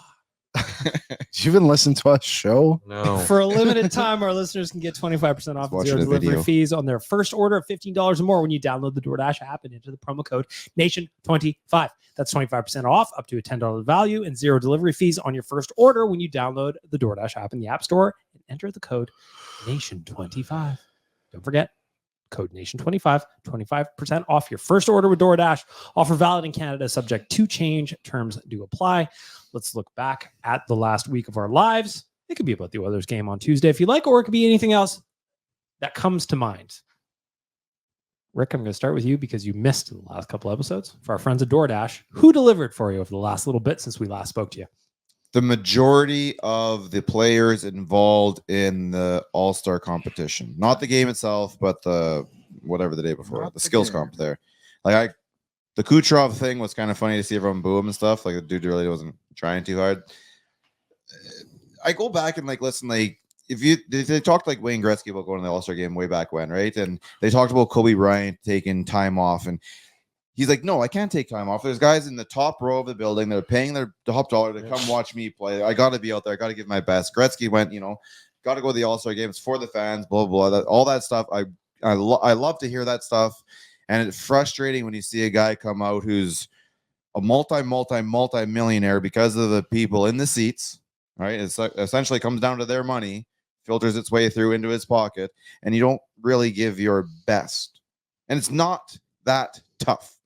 Did you even listen to our show? No. For a limited time, our listeners can get 25% off watch zero the delivery video. fees on their first order of $15 or more when you download the DoorDash app and enter the promo code NATION25. That's 25% off up to a $10 value and zero delivery fees on your first order when you download the DoorDash app in the App Store and enter the code NATION25. Don't forget, code NATION25, 25% off your first order with DoorDash. Offer valid in Canada, subject to change. Terms do apply. Let's look back at the last week of our lives. It could be about the Oilers game on Tuesday if you like, or it could be anything else that comes to mind. Rick, I'm going to start with you because you missed the last couple episodes. For our friends at DoorDash, who delivered for you over the last little bit since we last spoke to you? The majority of the players involved in the All-Star competition, not the game itself, but the whatever the day before, Not the the skills game. comp there. Like the Kucherov thing was kind of funny to see everyone boo him and stuff. Like the dude really wasn't trying too hard. I go back and like listen, like if they talked like Wayne Gretzky about going to the All-Star game way back when, right? And they talked about Kobe Bryant taking time off, and he's like, no, I can't take time off. There's guys in the top row of the building that are paying their top dollar to come watch me play. I got to be out there. I got to give my best. Gretzky went, got to go to the All-Star game. It's for the fans, blah, blah, blah. All that stuff. I love to hear that stuff. And it's frustrating when you see a guy come out who's a multi-millionaire because of the people in the seats, right? It essentially comes down to their money, filters its way through into his pocket, and you don't really give your best. And it's not that tough.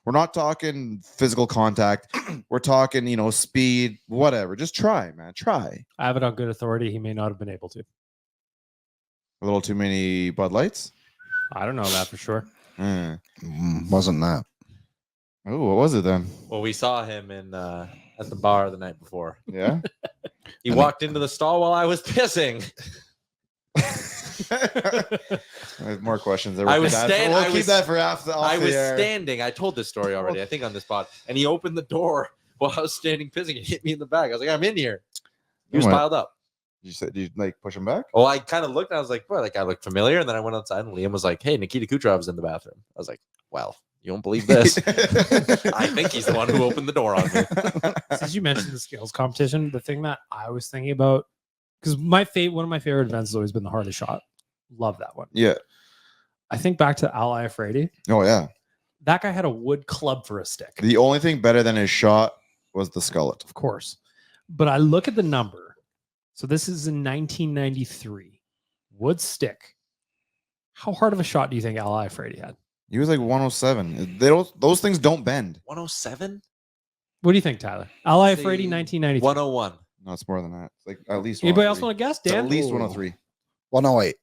We're not talking physical contact. We're talking, speed, whatever. Just try, man. Try. I have it on good authority. He may not have been able to. A little too many Bud Lights? I don't know that for sure. Wasn't that? Oh, what was it then? Well, we saw him in at the bar the night before. Yeah. He walked into the stall while I was pissing. I have more questions. I was standing. We'll keep that for after. I was standing. I told this story already, I think, on this pod. And he opened the door while I was standing pissing and hit me in the back. I was like, I'm in here. He was piled up. You said you push him back? Oh, I kind of looked and I was like, boy, that guy looked familiar. And then I went outside and Liam was like, hey, Nikita Kucherov's in the bathroom. I was like, well, you don't believe this. I think he's the one who opened the door on me. Since you mentioned the skills competition, the thing that I was thinking about, because one of my favorite events has always been the hardest shot. Love that one. Yeah. I think back to Ally Frady. Oh, yeah. That guy had a wood club for a stick. The only thing better than his shot was the skullet. Of course. But I look at the number. So this is in 1993. Wood stick. How hard of a shot do you think Ally Frady had? He was like 107. Those things don't bend. 107? What do you think, Tyler? Ally Say Frady, 1993. 101. No, it's more than that. It's like at least Anybody else 103. want to guess, It's Dan? at least 103. 108.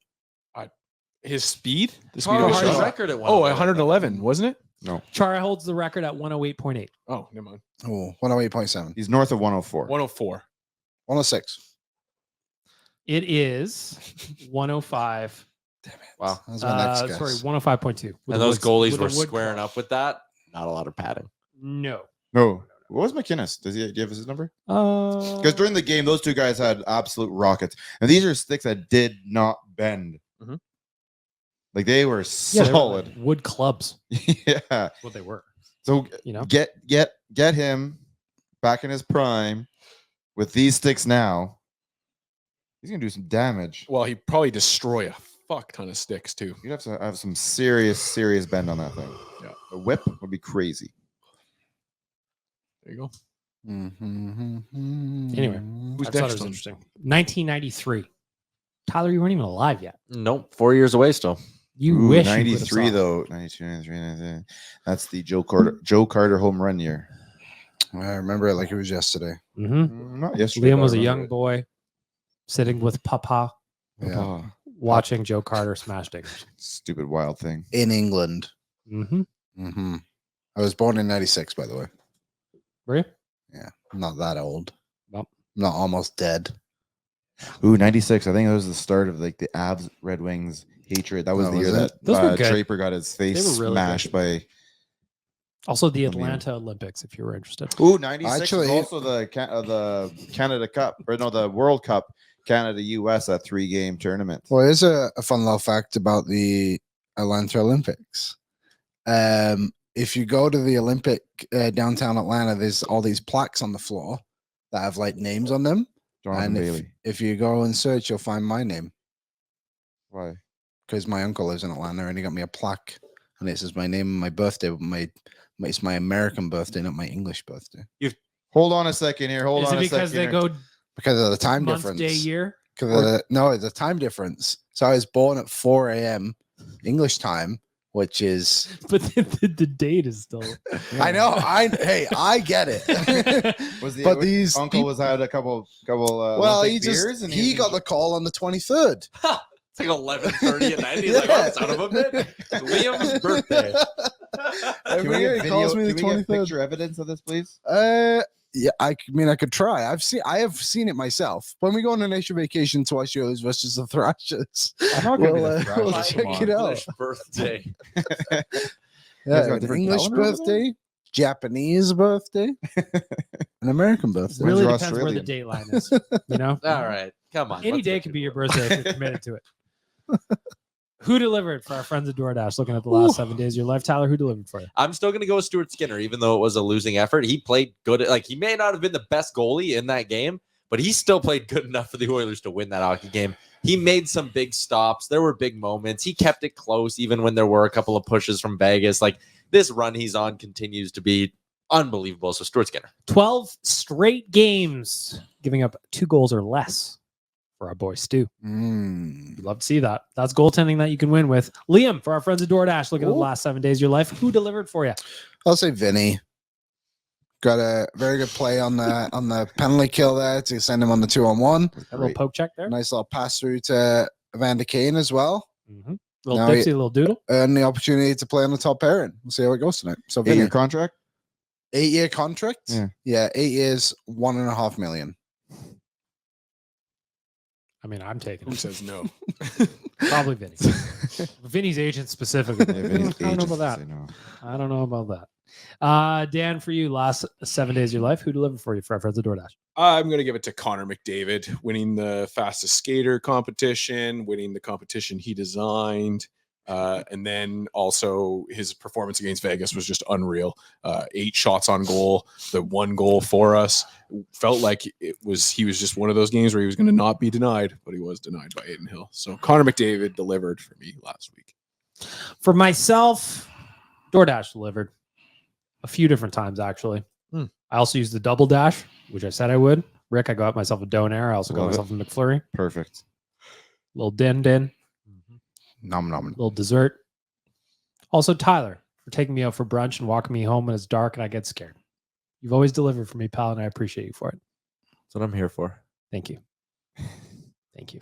His speed? The speed Carl of has his a shot? record at Oh, 111. 111, wasn't it? No, Chara holds the record at 108.8. Oh, never mind. Oh, 108.7. he's north of 104. 104. 106. It is 105. Wow. That was my next guess. Sorry, 105.2. And those goalies were squaring up with that. Not a lot of padding. No. No. What was McInnes? Do you have his number? Because Because during the game, those two guys had absolute rockets. And these are sticks that did not bend. Mhm. Like they were solid. wood clubs. Yeah. What they were. So get him back in his prime with these sticks now. He's gonna do some damage. Well, he'd probably destroy a fuck ton of sticks, too. You'd have to have some serious bend on that thing. Yeah. A whip would be crazy. There you go. Anyway, Who's I thought it next was one? interesting. 1993. Tyler, you weren't even alive yet. Nope. 4 years away still. You Ooh, wish 93 you though. 92, 93, 93. That's the Joe Carter home run year. I remember it like it was yesterday. Mm-hmm. Not yesterday. Liam but I was a remember young it. boy sitting with Papa Yeah. Oh, watching Joe Carter smash dingers. stupid wild thing. In England. Mm-hmm. I was born in 96, by the way. Were you? Yeah. I'm not that old. Nope. I'm not almost dead. Ooh, 96. I think that was the start of like the Avs Red Wings hatred. That was Oh, the was year it? that Those were good. Draper got his face They were really smashed by. Also, the I mean- Atlanta Olympics, if you were interested. Ooh, 96 Actually- is also the Canada Cup, or no, the World Cup, Canada-US, a 3-game tournament. Well, here's a fun little fact about the Atlanta Olympics. If you go to the Olympic downtown Atlanta, there's all these plaques on the floor that have like names on them. Jonathan And Bailey. if you go and search, you'll find my name Why? because my uncle lives in Atlanta and he got me a plaque and it says my name and my birthday. But it's my American birthday, not my English birthday. Hold on a second here. Hold Is on it a second because they here. go Because of the time month, difference. day, year? No, it's a time difference. So I was born at 4 a.m. English time, which is But the date is still. I know. Hey, I get it. Was the But these uncle peop- was had a couple well, Olympic he beers just and he got the call on the 23rd. It's like 11:30 at night. He's like, oh, son of a bitch. It's Liam's birthday. Every year he calls me the Can we get 23rd. picture evidence of this, please? Yeah, I mean, I could try. I have seen it myself. When we go on a nation vacation to watch yours versus the Thrashers, I'm not gonna we'll, be the we'll Thrashers, check come it on. out. English birthday. Yeah, got an different English calendar over there? birthday, Japanese birthday, an American birthday. Really you're depends where the Australian. date line is. You know? All right. Come on. Any let's day get could to be your it. birthday if you're committed to it. Who delivered for our friends at DoorDash? Looking at the last 7 days of your life, Tyler, who delivered for you? I'm still going to go with Stuart Skinner, even though it was a losing effort. He played good. Like, he may not have been the best goalie in that game, but he still played good enough for the Oilers to win that hockey game. He made some big stops. There were big moments. He kept it close even when there were a couple of pushes from Vegas. Like, this run he's on continues to be unbelievable. So Stuart Skinner. 12 straight games, giving up 2 goals or less for our boy Stu. We'd love to see that. That's goaltending that you can win with. Liam, for our friends at DoorDash, look at the last 7 days of your life. Who delivered for you? I'll say Vinny. Got a very good play on the penalty kill there to send him on the 2-on-1. A little poke check there. Nice little pass through to Van de Kane as well. Little Now dipsy, little doodle. And the opportunity to play on the top pairing. We'll see how it goes tonight. So Vinny, 8-year contract. 8-year contract. Yeah. 8 years, $1.5 million. I mean, I'm taking Who it. says no? Probably Vinny. Vinny's agent specifically. Yeah, Vinny's I don't know agent about that. say no. I don't know about that. Dan, for you, last 7 days of your life, who delivered for you for our friends at DoorDash? I'm going to give it to Connor McDavid, winning the fastest skater competition, winning the competition he designed. And then also his performance against Vegas was just unreal. 8 shots on goal, the 1 goal for us. Felt like he was just one of those games where he was going to not be denied, but he was denied by Aiden Hill. So Connor McDavid delivered for me last week. For myself, DoorDash delivered a few different times, actually. I also used the double dash, which I said I would. Rick, I got myself a donair. I also got Love myself a McFlurry. Perfect. Little din. Nom nom. Little dessert. Also, Tyler, for taking me out for brunch and walking me home when it's dark and I get scared. You've always delivered for me, pal, and I appreciate you for it. That's what I'm here for. Thank you. Thank you.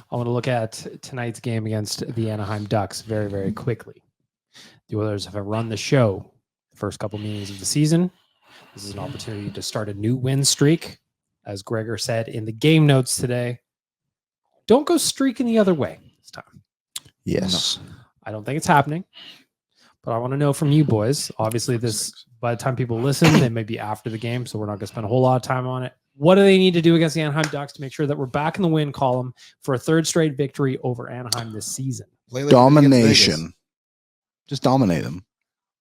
I want to look at tonight's game against the Anaheim Ducks very, very quickly. The Oilers have run the show the first couple meetings of the season. This is an opportunity to start a new win streak. As Gregor said in the game notes today, don't go streaking the other way this time. Yes. I don't think it's happening, but I want to know from you boys. Obviously, this, by the time people listen, they may be after the game, so we're not going to spend a whole lot of time on it. What do they need to do against the Anaheim Ducks to make sure that we're back in the win column for a 3rd straight victory over Anaheim this season? Play like against Vegas. Domination. Just dominate them.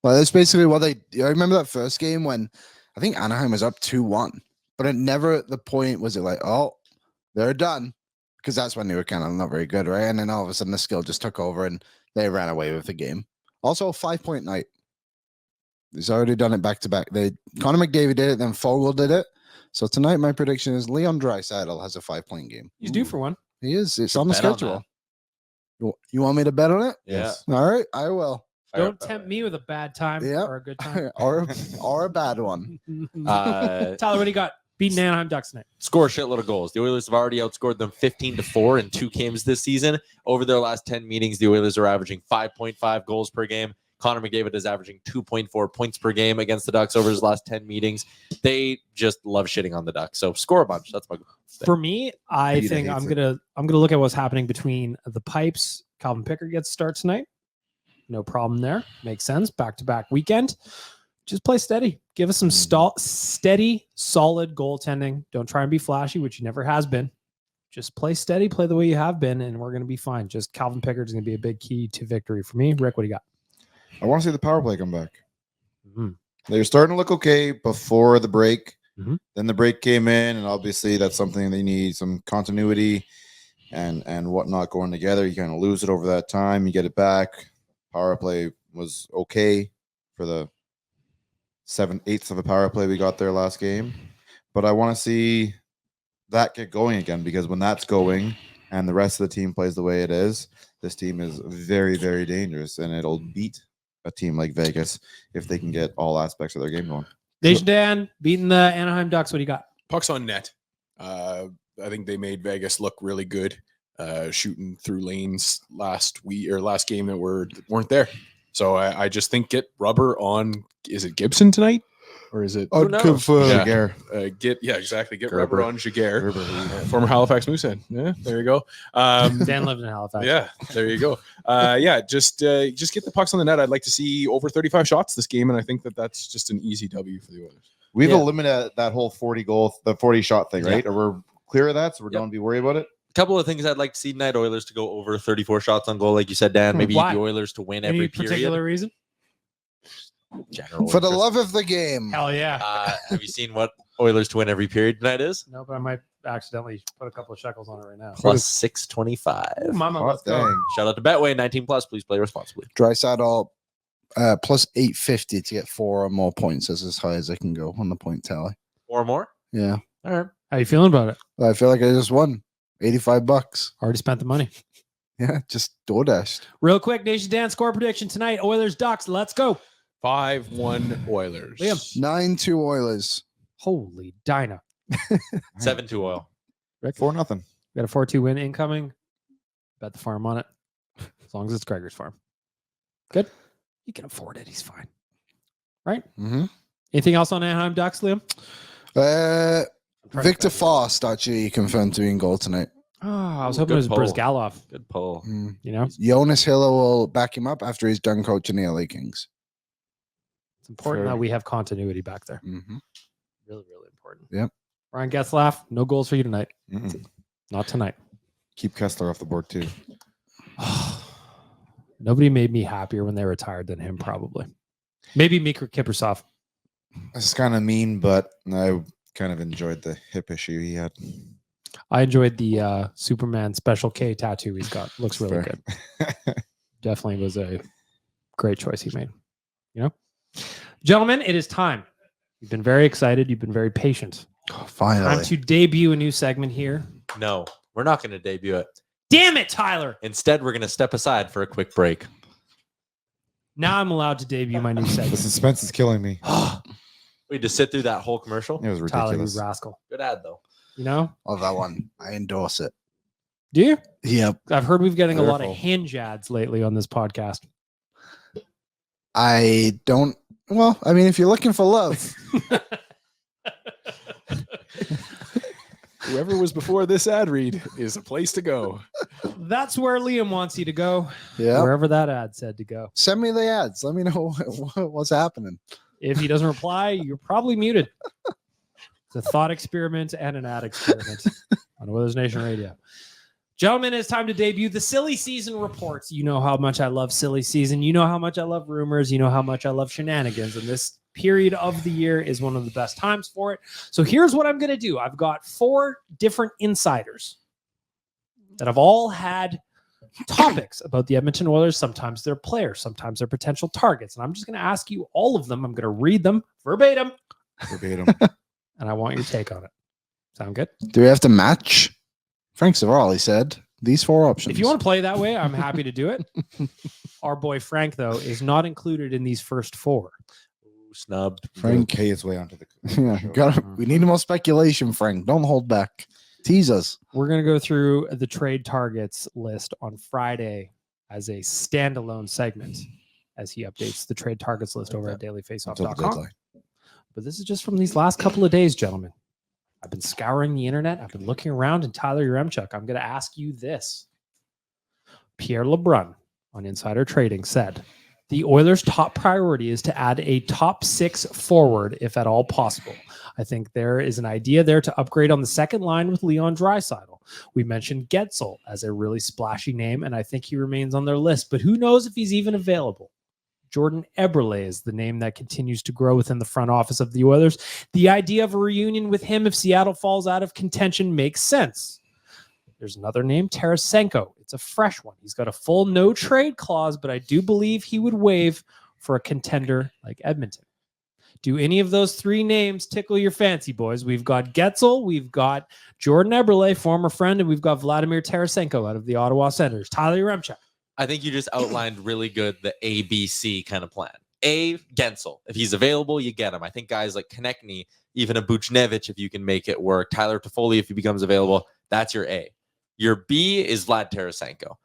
Well, that's basically what they. I remember that first game when I think Anaheim was up 2-1, but it never at the point was it like, oh, they're done, because that's when they were kind of not very good, right? And then all of a sudden the skill just took over and they ran away with the game. Also, a 5-point night. He's already done it back to back. Connor McDavid did it, then Fogle did it. So tonight, my prediction is Leon Draisaitl has a 5-point game. He's due for one. He is. It's Should on the bet on schedule. You want me to bet on it? Yeah. All right, I will. Don't tempt me with a bad time Yeah. or a good time. or a bad one. Uh, Tyler, what do you got? Beating Anaheim Ducks tonight. Score a shitload of goals. The Oilers have already outscored them 15-4 in 2 games this season. Over their last 10 meetings, the Oilers are averaging 5.5 goals per game. Connor McDavid is averaging 2.4 points per game against the Ducks over his last 10 meetings. They just love shitting on the Ducks. So score a bunch. That's my goal. For me, I Peter think hates I'm gonna look at what's happening between the pipes. Calvin Pickard gets start tonight. No problem there. Makes sense. Back-to-back weekend. Just play steady. Give us some steady, solid goaltending. Don't try and be flashy, which you never has been. Just play steady, play the way you have been, and we're going to be fine. Just Calvin Pickard is going to be a big key to victory for me. Rick, what do you got? I want to see the power play come back. They were starting to look okay before the break. Then the break came in, and obviously that's something they need, some continuity and whatnot going together. You kind of lose it over that time. You get it back. Power play was okay for the 7/8 of a power play we got there last game. But I want to see that get going again, because when that's going and the rest of the team plays the way it is, this team is very, very dangerous, and it'll beat a team like Vegas if they can get all aspects of their game going. Nation Dan, beating the Anaheim Ducks. What do you got? Pucks on net. I think they made Vegas look really good, shooting through lanes last game that weren't there. So I just think get rubber on. Is it Gibson tonight, or is it? I'd confirm. Yeah. Get rubber on Jaguar, former Halifax Moosehead. Yeah, there you go. Dan lived in Halifax. Yeah, there you go. Just get the pucks on the net. I'd like to see over 35 shots this game, and I think that's just an easy W for the Oilers. We've eliminated that whole 40 shot thing, right? Or we're clear of that, so we don't be worried about it. Couple of things I'd like to see tonight: Oilers to go over 34 shots on goal, like you said, Dan. Maybe Why? the Oilers to win Any every particular period. reason? General For the interest. love of the game. Hell yeah. Have you seen what Oilers to win every period tonight is? No, but I might accidentally put a couple of shekels on it right now. Plus 625. Ooh, mama, Hot let's go. dang. Shout out to Betway 18 plus. Please play responsibly. Drysdale plus 850 to get 4 or more points. That's as high as I can go on the point tally. Or more. Yeah. All right. How you feeling about it? I feel like I just won $85. Already spent the money. Yeah, just DoorDashed. Real quick, Nation Dan score prediction tonight. Oilers Ducks. Let's go. 5-1 Oilers. Liam. 9-2 Oilers. Holy Dinah. 7-2 Oil. 4-0. Got a 4-2 win incoming. Bet the farm on it. As long as it's Gregor's farm. Good. You can afford it. He's fine. Right? Mm-hmm. Anything else on Anaheim Ducks, Liam? Victor Fast actually confirmed to be in goal tonight. Oh, I was Ooh, hoping it was good Bruce pull. Galoff. Good pull. Mm. You know, Jonas Hiller will back him up after he's done coaching the LA Kings. it's important Fair. that we have continuity back there. Mm-hmm. Really, really important. Yep. Ryan Getzlaff, no goals for you tonight. Mm-mm. Not tonight. Keep Kessler off the board too. Nobody made me happier when they retired than him, probably. Maybe Mikra Kiprusoff. It's kind of mean, but I kind of enjoyed the hip issue he had. I enjoyed the Superman Special K tattoo he's got. Looks really Fair. good. Definitely was a great choice he made. You know, gentlemen, it is time. You've been very excited. You've been very patient. Finally. Time to debut a new segment here. No, we're not going to debut it. Damn it, Tyler! Instead, we're going to step aside for a quick break. Now I'm allowed to debut my new The segment. suspense is killing me. We had to sit through that whole commercial. It was Tyler, you ridiculous. rascal. Good ad, though. You know? Love that one. I endorse it. Do you? Yep. I've heard we've getting a lot of Careful. hinge ads lately on this podcast. I don't. Well, I mean, if you're looking for love, Whoever was before this ad read is a place to go. That's where Liam wants you to go. yeah. Wherever that ad said to go. Send me the ads. Let me know what's happening. If he doesn't reply, you're probably muted. It's a thought experiment and an ad experiment on Oilersnation Radio. Gentlemen, it's time to debut the silly season reports. You know how much I love silly season. You know how much I love rumors. You know how much I love shenanigans. And this period of the year is one of the best times for it. So here's what I'm going to do. I've got 4 different insiders that have all had topics about the Edmonton Oilers. Sometimes they're players, sometimes they're potential targets. And I'm just going to ask you all of them. I'm going to read them verbatim, Verbatim. and I want your take on it. Sound good? Do we have to match? Frank Zavarli said these 4 options. If you want to play that way, I'm happy to do it. Our boy Frank, though, is not included in these first 4. Ooh, snubbed. Frank, Pay his way onto the. yeah, we need more speculation, Frank. Don't hold back. Tease us. We're going to go through the trade targets list on Friday as a standalone segment as he updates the trade targets list over at Until the dailyfaceoff.com. deadline. But this is just from these last couple of days, gentlemen. I've been scouring the internet. I've been looking around, and Tyler Yaremchuk, I'm going to ask you this. Pierre LeBrun on Insider Trading said, the Oilers' top priority is to add a top 6 forward, if at all possible. I think there is an idea there to upgrade on the second line with Leon Draisaitl. We mentioned Getzel as a really splashy name, and I think he remains on their list, but who knows if he's even available. Jordan Eberle is the name that continues to grow within the front office of the Oilers. The idea of a reunion with him if Seattle falls out of contention makes sense. There's another name, Tarasenko. It's a fresh one. He's got a full no trade clause, but I do believe he would waive for a contender like Edmonton. Do any of those 3 names tickle your fancy, boys? We've got Getzel, we've got Jordan Eberle, former friend, and we've got Vladimir Tarasenko out of the Ottawa Senators. Tyler Yaremchuk. I think you just outlined really good the ABC kind of plan. A, Gensel. If he's available, you get him. I think guys like Konechny, even a Buchnevich, if you can make it work. Tyler Toffoli, if he becomes available, that's your A. Your B is Vlad Tarasenko.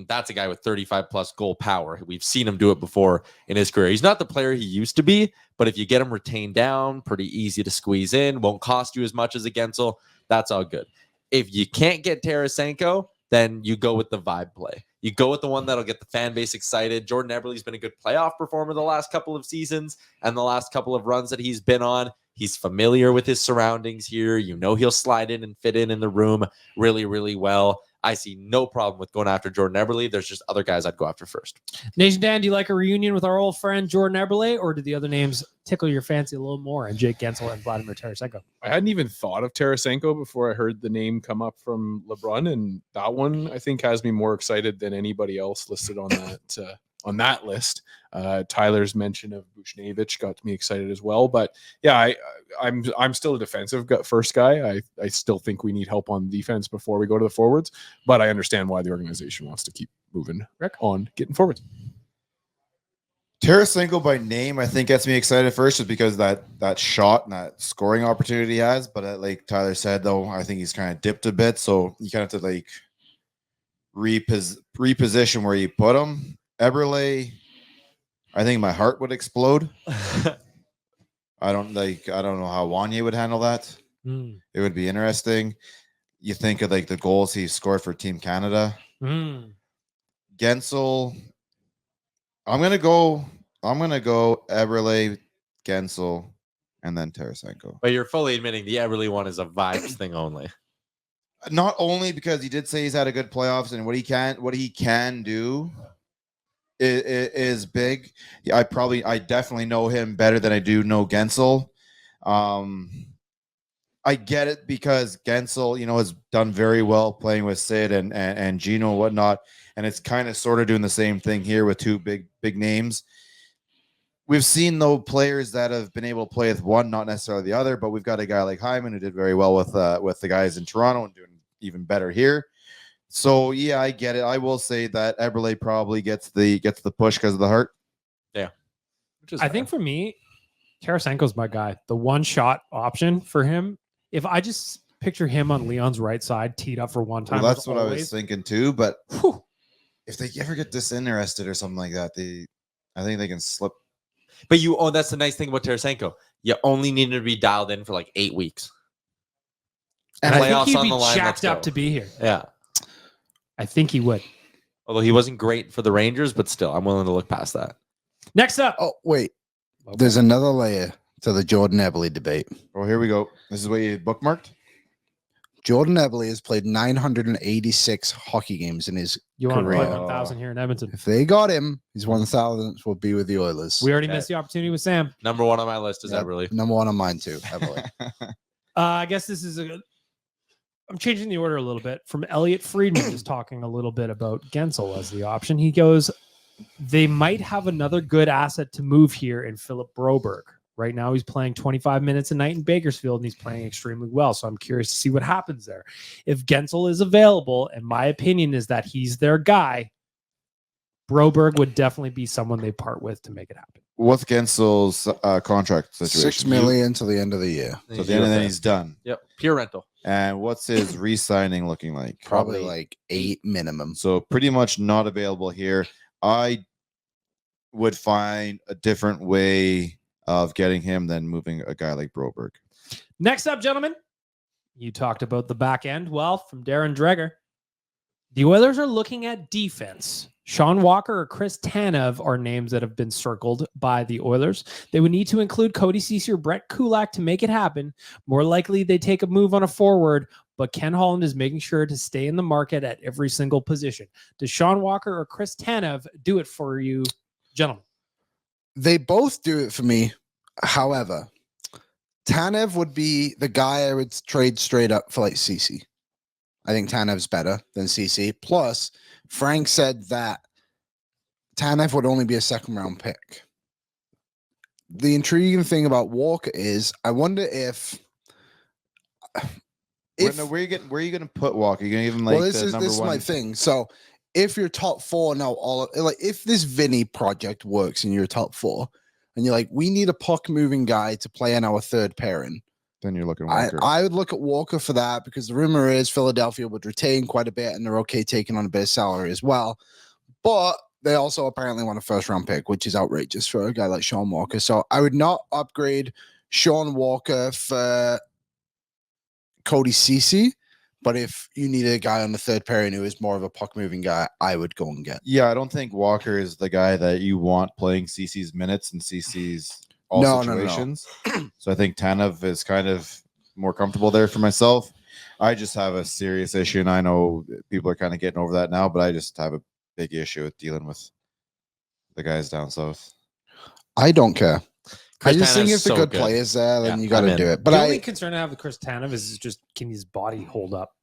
That's a guy with 35 plus goal power. We've seen him do it before in his career. He's not the player he used to be, but if you get him retained down, pretty easy to squeeze in, won't cost you as much as a Gensel. That's all good. If you can't get Tarasenko, then you go with the vibe play. You go with the one that'll get the fan base excited. Jordan Eberle's been a good playoff performer the last couple of seasons and the last couple of runs that he's been on. He's familiar with his surroundings here. You know he'll slide in and fit in the room really, really well. I see no problem with going after Jordan Eberle. There's just other guys I'd go after first. Nation Dan, do you like a reunion with our old friend Jordan Eberle, or do the other names tickle your fancy a little more? And Jake Gensel and Vladimir Tarasenko. I hadn't even thought of Tarasenko before I heard the name come up from LeBrun, and that one I think has me more excited than anybody else listed on that list. Tyler's mention of Buchnevich got me excited as well. But yeah, I'm still a defensive first guy. I still think we need help on defense before we go to the forwards. But I understand why the organization wants to keep moving on getting forwards. Tarasenko by name, I think gets me excited first, just because that shot and that scoring opportunity he has. But like Tyler said, though, I think he's kind of dipped a bit, so you kind of have to like reposition where you put him. Eberle, I think my heart would explode. I don't know how Wanye would handle that. It would be interesting. You think of like the goals he scored for Team Canada. Gensel, I'm gonna go Eberle, Gensel, and then Tarasenko. But you're fully admitting the Eberle one is a vibes thing only. Not only because he did say he's had a good playoffs and what he can do is big. I definitely know him better than I do know Gensel. I get it because Gensel, has done very well playing with Sid and Gino and whatnot, and it's kind of sort of doing the same thing here with two big names. We've seen though players that have been able to play with one, not necessarily the other, but we've got a guy like Hyman who did very well with the guys in Toronto and doing even better here. So yeah, I get it. I will say that Eberle probably gets the push because of the heart. Yeah, I think for me, Tarasenko's my guy. The one shot option for him. If I just picture him on Leon's right side, teed up for one time. Well, that's what I was thinking too. But if they ever get disinterested or something like that, I think they can slip. But that's the nice thing about Tarasenko. You only need to be dialed in for like 8 weeks. And I think Playoffs he'd on be the line, jacked let's up go. to be here. Yeah. I think he would. Although he wasn't great for the Rangers, but still, I'm willing to look past that. Next up. Oh, wait. There's another layer to the Jordan Eberle debate. Oh, here we go. This is what you bookmarked? Jordan Eberle has played 986 hockey games in his You want to career. play 1,000 here in Edmonton. If they got him, his 1,000th will be with the Oilers. We already missed the opportunity with Sam. Number one on my list is Yep. Eberle. Number one on mine too, Eberle. I guess this is I'm changing the order a little bit. From Elliot Friedman just talking a little bit about Gensel as the option. He goes, they might have another good asset to move here in Philip Broberg. Right now, he's playing 25 minutes a night in Bakersfield, and he's playing extremely well. So I'm curious to see what happens there. If Gensel is available, and my opinion is that he's their guy, Broberg would definitely be someone they part with to make it happen. What's Gensel's contract situation? $6 million to the end of the year. So at the end of then he's done. Yep. Pure rental. And what's his re-signing looking like? Probably like 8 minimum. So pretty much not available here. I would find a different way of getting him than moving a guy like Broberg. Next up, gentlemen, you talked about the back end. Well, from Darren Dreger, the Oilers are looking at defense. Sean Walker or Chris Tanev are names that have been circled by the Oilers. They would need to include Cody Ceci or Brett Kulak to make it happen. More likely, they take a move on a forward, but Ken Holland is making sure to stay in the market at every single position. Does Sean Walker or Chris Tanev do it for you, gentlemen? They both do it for me. However, Tanev would be the guy I would trade straight up for like Ceci. I think Tanev's better than Ceci. Plus, Frank said that Tanev would only be a second-round pick. The intriguing thing about Walker is, I wonder if where are you going to put Walker? You're going to give him like this is my thing. So if you're top four now, if this Vinny project works and you're top four, and you're like, we need a puck-moving guy to play in our third pairing, then you're looking at Walker. I would look at Walker for that because the rumor is Philadelphia would retain quite a bit and they're okay taking on a bit of salary as well. But they also apparently want a first-round pick, which is outrageous for a guy like Sean Walker. So I would not upgrade Sean Walker for Cody Ceci. But if you need a guy on the third pairing who is more of a puck-moving guy, I would go and get. Yeah, I don't think Walker is the guy that you want playing CC's minutes and CC's situations. No. So I think Tanev is kind of more comfortable there for myself. I just have a serious issue, and I know people are kind of getting over that now, but I just have a big issue with dealing with the guys down south. I don't care. I just think Tanev if is the so good good. players there, then Yeah, you got I'm to in. do it. But the I only concern I have with Chris Tanev is just can his body hold up?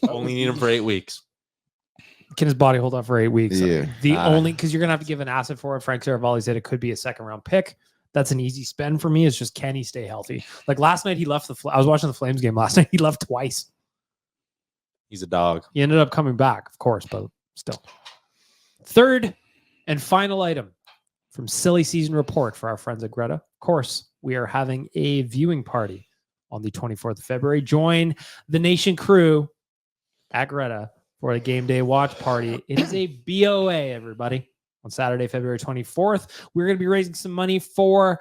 Only need him for 8 weeks. Can his body hold up for 8 weeks? Yeah. The only because you're gonna have to give an asset for it. Frank Saravalli said it could be a second round pick. That's an easy spend for me. It's just can he stay healthy? Like last night, he left I was watching the Flames game last night. He left twice. He's a dog. He ended up coming back, of course, but still. Third and final item from Silly Season Report for our friends at Greta. Of course, we are having a viewing party on the 24th of February. Join the Nation crew at Greta for a game day watch party. It is a BOA, everybody. On Saturday, February 24th, we're going to be raising some money for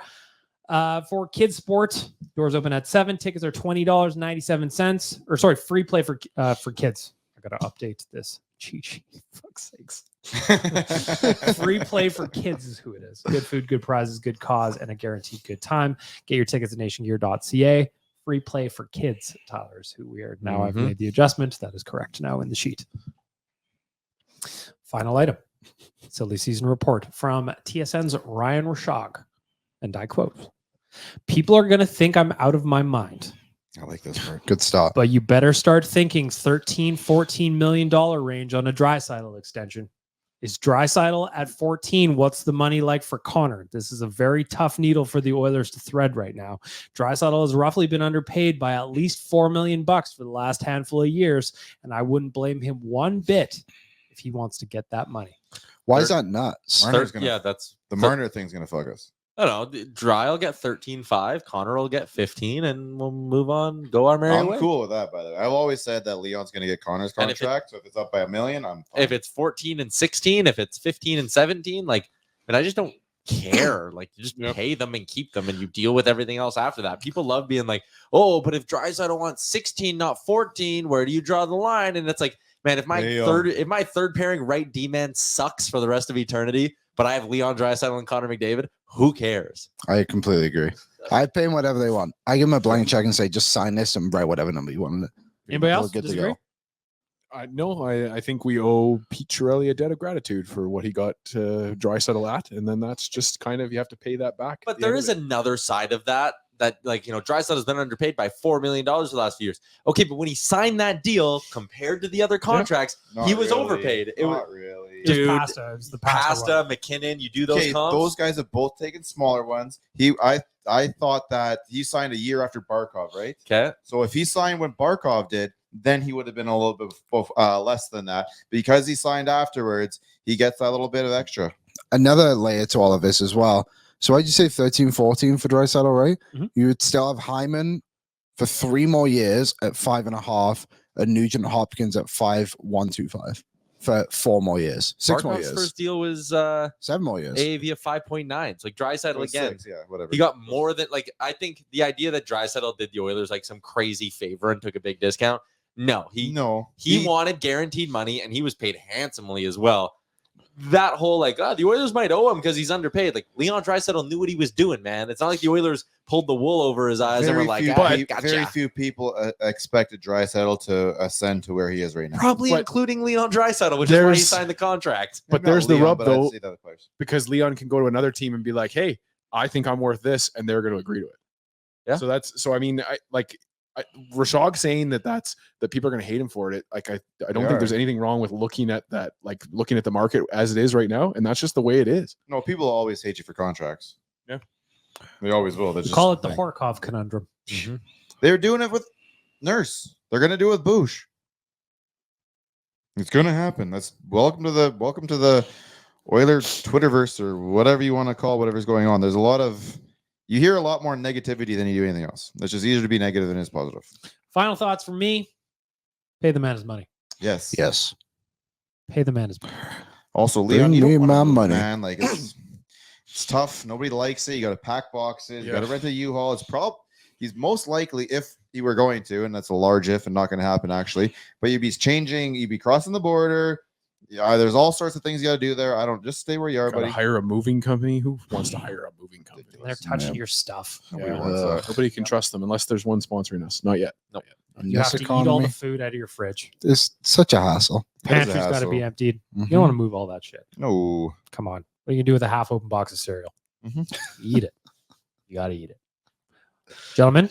kids sports. Doors open at 7. Tickets are $20.97. Or sorry, free play for kids. I got to update this cheat sheet. Fuck's sakes. Free play for kids is who it is. Good food, good prizes, good cause, and a guaranteed good time. Get your tickets at nationgear.ca. Free play for kids, Tyler's who we are now. I've made the adjustment. That is correct now in the sheet. Final item. Silly Season Report from TSN's Ryan Rashog. And I quote, people are going to think I'm out of my mind, I like this part. Good start. but you better start thinking $13-14 million range on a Draisaitl extension. Is Draisaitl at 14? What's the money like for Connor? This is a very tough needle for the Oilers to thread right now. Draisaitl has roughly been underpaid by at least $4 million for the last handful of years, and I wouldn't blame him one bit if he wants to get that money. Why is that nuts? Marner's gonna, Yeah, that's the Marner thing's gonna fuck us. I don't know. Dry will get 13.5. Connor will get 15, and we'll move on. Go our merry I'm way. cool with that, by the way. I've always said that Leon's gonna get Connor's And if it- contract, so if it's up by $1 million, I'm fine. If it's 14 and 16, if it's 15 and 17, like, and I just don't care. Like, you just pay them and keep them, and you deal with everything else after that. People love being like, oh, but if Draisaitl wants 16, not 14, where do you draw the line? And it's like, man, if my third pairing right D-man sucks for the rest of eternity, but I have Leon Draisaitl and Connor McDavid, who cares? I completely agree. I pay them whatever they want. I give them a blank check and say, just sign this and write whatever number you want. Anybody else Good to disagree? go. No, I think we owe Pete Chiarelli a debt of gratitude for what he got Draisaitl at, and then that's just kind of you have to pay that back. But there is another side of that, like, you know, Draisaitl has been underpaid by $4 million for the last few years. Okay, but when he signed that deal, compared to the other contracts, Not he was really. overpaid. It Not was really. Just Dude, Pasta. It was the Pasta one. McKinnon, you do those Okay, comps. those guys have both taken smaller ones. I thought that he signed a year after Barkov, right? Okay. So if he signed when Barkov did, then he would have been a little bit less than that. Because he signed afterwards, he gets that little bit of extra. Another layer to all of this as well. So why'd you say 13, 14 for Draisaitl, right? Mhm. You would still have Hyman for 3 more years at 5.5, and Nugent Hopkins at 5.125 for 4 more years. 6 more Barkov's years. first deal was 7 more years. AAV of 5.9. It's like Draisaitl again. 6, yeah, whatever. He got more than, like, I think the idea that Draisaitl did the Oilers like some crazy favor and took a big discount. No, he wanted guaranteed money, and he was paid handsomely as well. That whole like, the Oilers might owe him because he's underpaid. Like, Leon Draisaitl knew what he was doing, man. It's not like the Oilers pulled the wool over his eyes and were like, gotcha. Very few people expected Draisaitl to ascend to where he is right now. Probably But including Leon Draisaitl, which is why he there's- signed the contract. But Not there's the Leon, rub, but I'd though, say the other players. because Leon can go to another team and be like, hey, I think I'm worth this, and they're going to agree to it. Yeah. So I mean, Rashog saying that people are going to hate him for it. I don't think there's anything wrong with looking at that, like looking at the market as it is right now, and that's just the way it is. No, people always hate you for contracts. Yeah. They always will. Call it the Horkov conundrum. They're doing it with Nurse. They're gonna do it with Bush. It's gonna happen. That's welcome to the Oilers Twitterverse or whatever you want to call whatever's going on. There's a lot of you hear a lot more negativity than you do anything else. It's just easier to be negative than it is positive. Final thoughts from me. Pay the man his money. Yes. Yes. Pay the man his money. Also, Bring Leon, you me don't wanna my move, money. man. Like it's tough. Nobody likes it. You got to pack boxes. You got to rent a U-Haul. It's he's most likely, if he were going to, and that's a large if and not going to happen actually, but you'd be changing, you'd be crossing the border. Yeah, there's all sorts of things you got to do there. I don't just stay where you are, Gotta buddy. hire a moving company. Who wants to hire a moving company? They're touching your stuff. Nobody wants that. Nobody can trust them unless there's one sponsoring us. Not yet. In You this have to eat all economy, the food out of your fridge. it's such a hassle. That is a Pantry's got to be hassle. emptied. You Mhm. don't want to move all that shit. No. Come on. What are you going to do with a half-open box of cereal? Mhm. Eat it. You got to eat it. Gentlemen,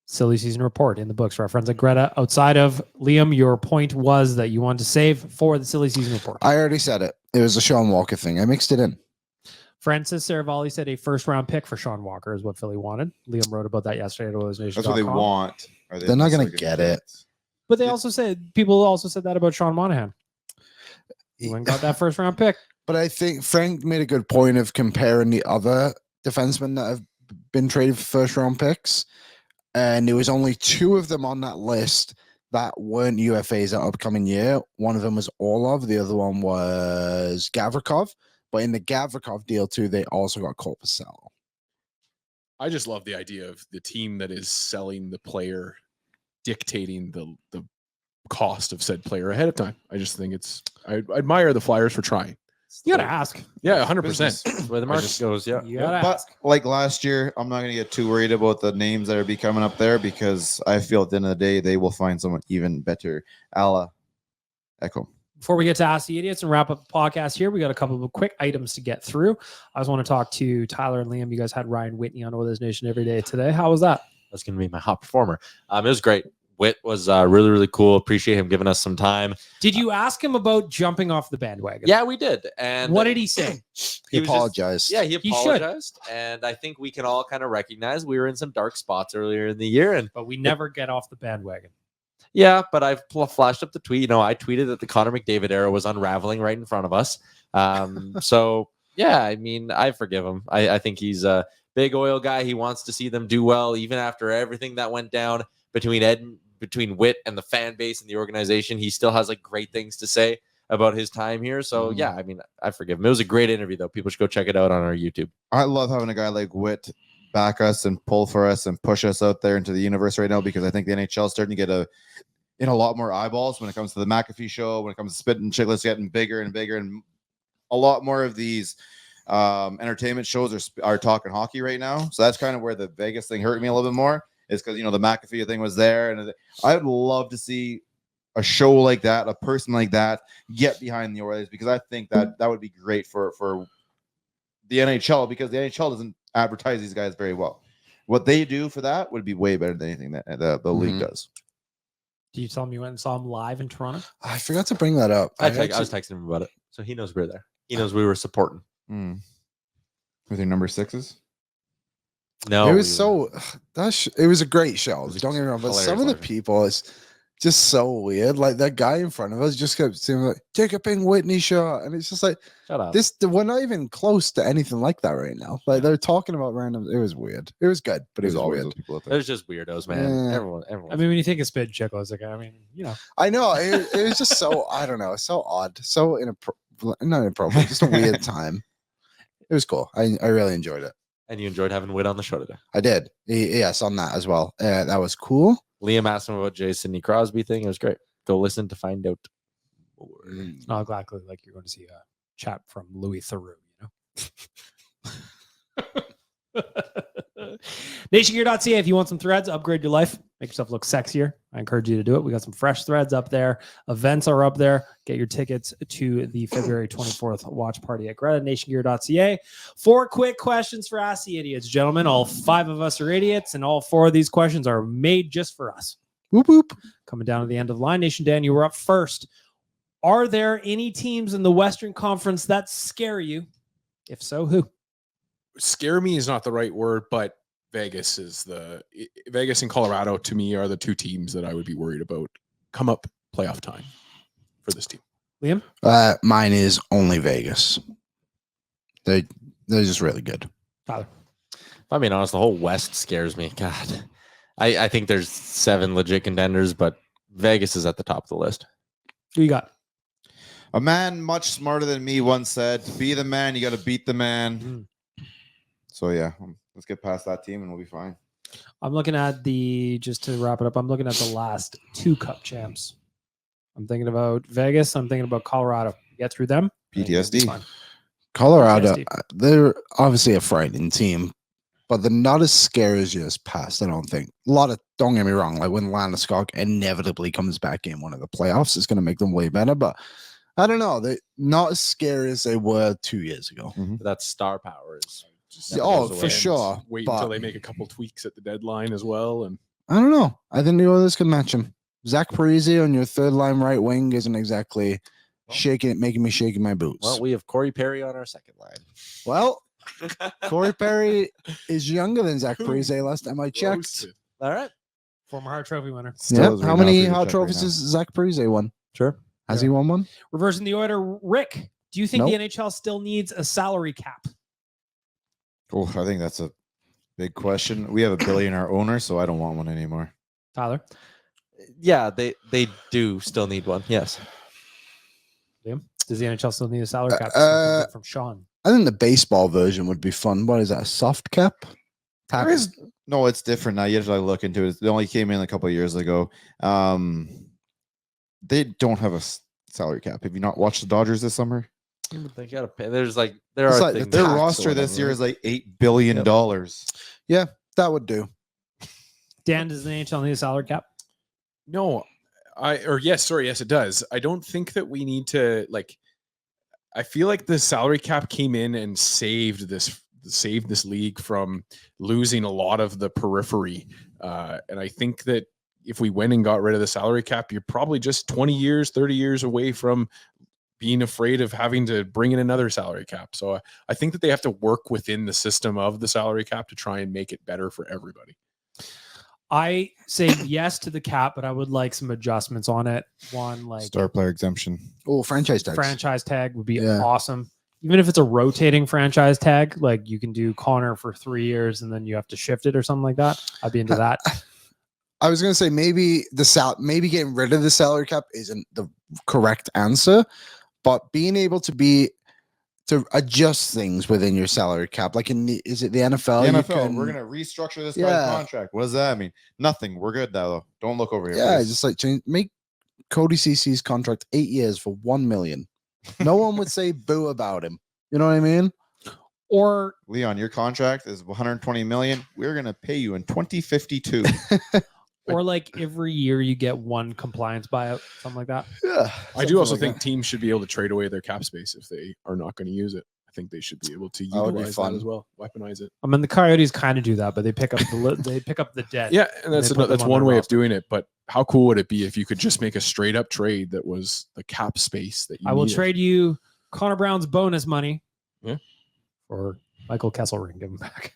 silly season report in the books for our friends at Greta. Outside of Liam, your point was that you wanted to save for the silly season report. I already said it. It was a Sean Walker thing. I mixed it in. Francis Saravalli said a first-round pick for Sean Walker is what Philly wanted. Liam wrote about that yesterday at Oilersnation.com. That's what they want. Are they They're not gonna necessarily get it. But they also said, people also said that about Sean Monahan. He went and got that first-round pick. But I think Frank made a good point of comparing the other defensemen that have been traded for first-round picks. And there was only 2 of them on that list that weren't UFAs that upcoming year. One of them was Orlov. The other one was Gavrikov. But in the Gavrikov deal, too, they also got Cole Pacell. I just love the idea of the team that is selling the player dictating the cost of said player ahead of time. I just think I admire the Flyers for trying. You got to ask. Yeah, 100%. Business. Where the market goes, yeah. You got to But ask. like last year, I'm not going to get too worried about the names that are be coming up there because I feel at the end of the day, they will find someone even better. Ala Echo. Before we get to Ask the Idiots and wrap up the podcast here, we got a couple of quick items to get through. I just want to talk to Tyler and Liam. You guys had Ryan Whitney on Oilers Nation every day today. How was that? That's going to be my hot performer. It was great. Whit was really, really cool. Appreciate him giving us some time. Did you ask him about jumping off the bandwagon? Yeah, we did. And What did he say? He was just- apologized. yeah, he He should. apologized. And I think we can all kind of recognize we were in some dark spots earlier in the year. And But we never get off the bandwagon. yeah, but I've flashed up the tweet. You know, I tweeted that the Connor McDavid era was unraveling right in front of us. So yeah, I mean, I forgive him. I think he's a big oil guy. He wants to see them do well, even after everything that went down between Whit and the fan base and the organization. He still has like great things to say about his time here. So yeah, I mean, I forgive him. It was a great interview though. People should go check it out on our YouTube. I love having a guy like Whit back us and pull for us and push us out there into the universe right now because I think the NHL is starting to get a lot more eyeballs when it comes to the McAfee show, when it comes to Spit and Chicklets getting bigger and bigger, and a lot more of these entertainment shows are talking hockey right now. So that's kind of where the Vegas thing hurt me a little bit more, is because, you know, the McAfee thing was there, and I would love to see a show like that, a person like that get behind the Oilers, because I think that would be great for the NHL, because the NHL doesn't advertise these guys very well. What they do for that would be way better than anything that the league does. Did you tell him you went and saw him live in Toronto? I forgot to bring that up. I was texting him about it, so he knows we were there. He knows we were supporting. With your number 6s? No, It was it was a great show. was Don't get me wrong, but hilarious some of the live. people is just so weird. Like that guy in front of us just kept saying like, "Take a Ping Whitney shot," and it's just like Shut up. we're not even close to anything like that right now. Like they're talking about random. It was weird. It was good, but it was always weird. those people out It there. was just weirdos, man. Yeah. Everyone. I mean, when you take a spit chickle, it's like, I mean, you know. I know it was just so I don't know, so odd, so not inappropriate, just a weird time. It was cool. I really enjoyed it. And you enjoyed having Whit on the show today. I did. Yes, on that as well. That was cool. Liam asked him about Jay Sidney Crosby thing. It was great. Go listen to find out more. It's not exactly like you're going to see a chat from Louis Theroux, you know? NationGear.ca. If you want some threads, upgrade your life, make yourself look sexier. I encourage you to do it. We got some fresh threads up there. Events are up there. Get your tickets to the February 24th watch party at Greta. NationGear.ca. 4 quick questions for Ask the Idiots, gentlemen. All 5 of us are idiots, and all 4 of these questions are made just for us. Whoop whoop. Coming down to the end of the line. Nation Dan, you were up first. Are there any teams in the Western Conference that scare you? If so, who? Scare me is not the right word, but Vegas and Colorado to me are the 2 teams that I would be worried about come up playoff time for this team. Liam? Mine is only Vegas. They're just really good. Tyler? If I'm being honest, the whole West scares me. God, I think there's 7 legit contenders, but Vegas is at the top of the list. Who you got? A man much smarter than me once said, to be the man, you got to beat the man. So yeah, let's get past that team and we'll be fine. I'm looking at just to wrap it up, I'm looking at the last 2 cup champs. I'm thinking about Vegas. I'm thinking about Colorado. Get through them. I think it'll be PTSD. fine. Colorado, PTSD. they're obviously a frightening team, but they're not as scary as years past. I don't think. Don't get me wrong. Like when Landeskog inevitably comes back in one of the playoffs, it's going to make them way better. But I don't know. They're not as scary as they were 2 years ago. That star power is. Just Oh, goes for away. sure. Wait But- until they make a couple tweaks at the deadline as well. And I don't know. I think the Oilers can match him. Zach Parise on your third line right wing isn't exactly making me shaking my boots. Well, we have Corey Perry on our second line. Well, Corey Perry is younger than Zach Parise last time I checked. roasted. All right. Former Hart Trophy winner. Yeah. is How right now many for you to hot check trophies right now. has Zach Parise won? Sure. Has he won one? Reversing the order, Rick. Do you think Nope. the NHL still needs a salary cap? Oh, I think that's a big question. We have a billionaire owner, so I don't want one anymore. Tyler, Yeah, they do still need one. Yes. Liam, does the NHL still need a salary cap? From Sean. I think the baseball version would be fun. What is that? A soft cap? There is no, it's different now. You have to like, look into it. It only came in a couple of years ago. They don't have a salary cap. Have you not watched the Dodgers this summer? They gotta pay. There It's are like the things. Their tax or roster this whatever, year right? is like $8 billion. That would do. Dan, does the NHL need a salary cap? No, yes, it does. I don't think that we need to I feel like the salary cap came in and saved this league from losing a lot of the periphery. And I think that if we went and got rid of the salary cap, you're probably just 20 years, 30 years away from being afraid of having to bring in another salary cap. So I think that they have to work within the system of the salary cap to try and make it better for everybody. I say yes to the cap, but I would like some adjustments on it. One, like Star player exemption. Oh, franchise tags. franchise tag would be Yeah. awesome. Even if it's a rotating franchise tag, like you can do Connor for 3 years and then you have to shift it or something like that. I'd be into that. I was going to say maybe maybe getting rid of the salary cap isn't the correct answer, but being able to adjust things within your salary cap, like is it the NFL? The You NFL, can- we're gonna restructure this Yeah. guy's contract. What does that mean? Nothing. We're good now, though. Don't look over here. Yeah, please. just like make Cody CC's contract 8 years for $1 million. No one would say boo about him. You know what I mean? Or Leon, your contract is 120 million. We're gonna pay you in 2052. or like every year you get one compliance buyout, something like that. Yeah. I do also think teams should be able to trade away their cap space if they are not going to use it. I think they should be able to That would be utilize fun. that as well, weaponize it. I mean, the Coyotes kind of do that, but they pick up the debt. Yeah, and They that's put them that's on one their way of roster. doing it. But how cool would it be if you could just make a straight up trade that was the cap space that you I will needed? trade you Connor Brown's bonus money. Yeah. For Michael Kesselring, give him back.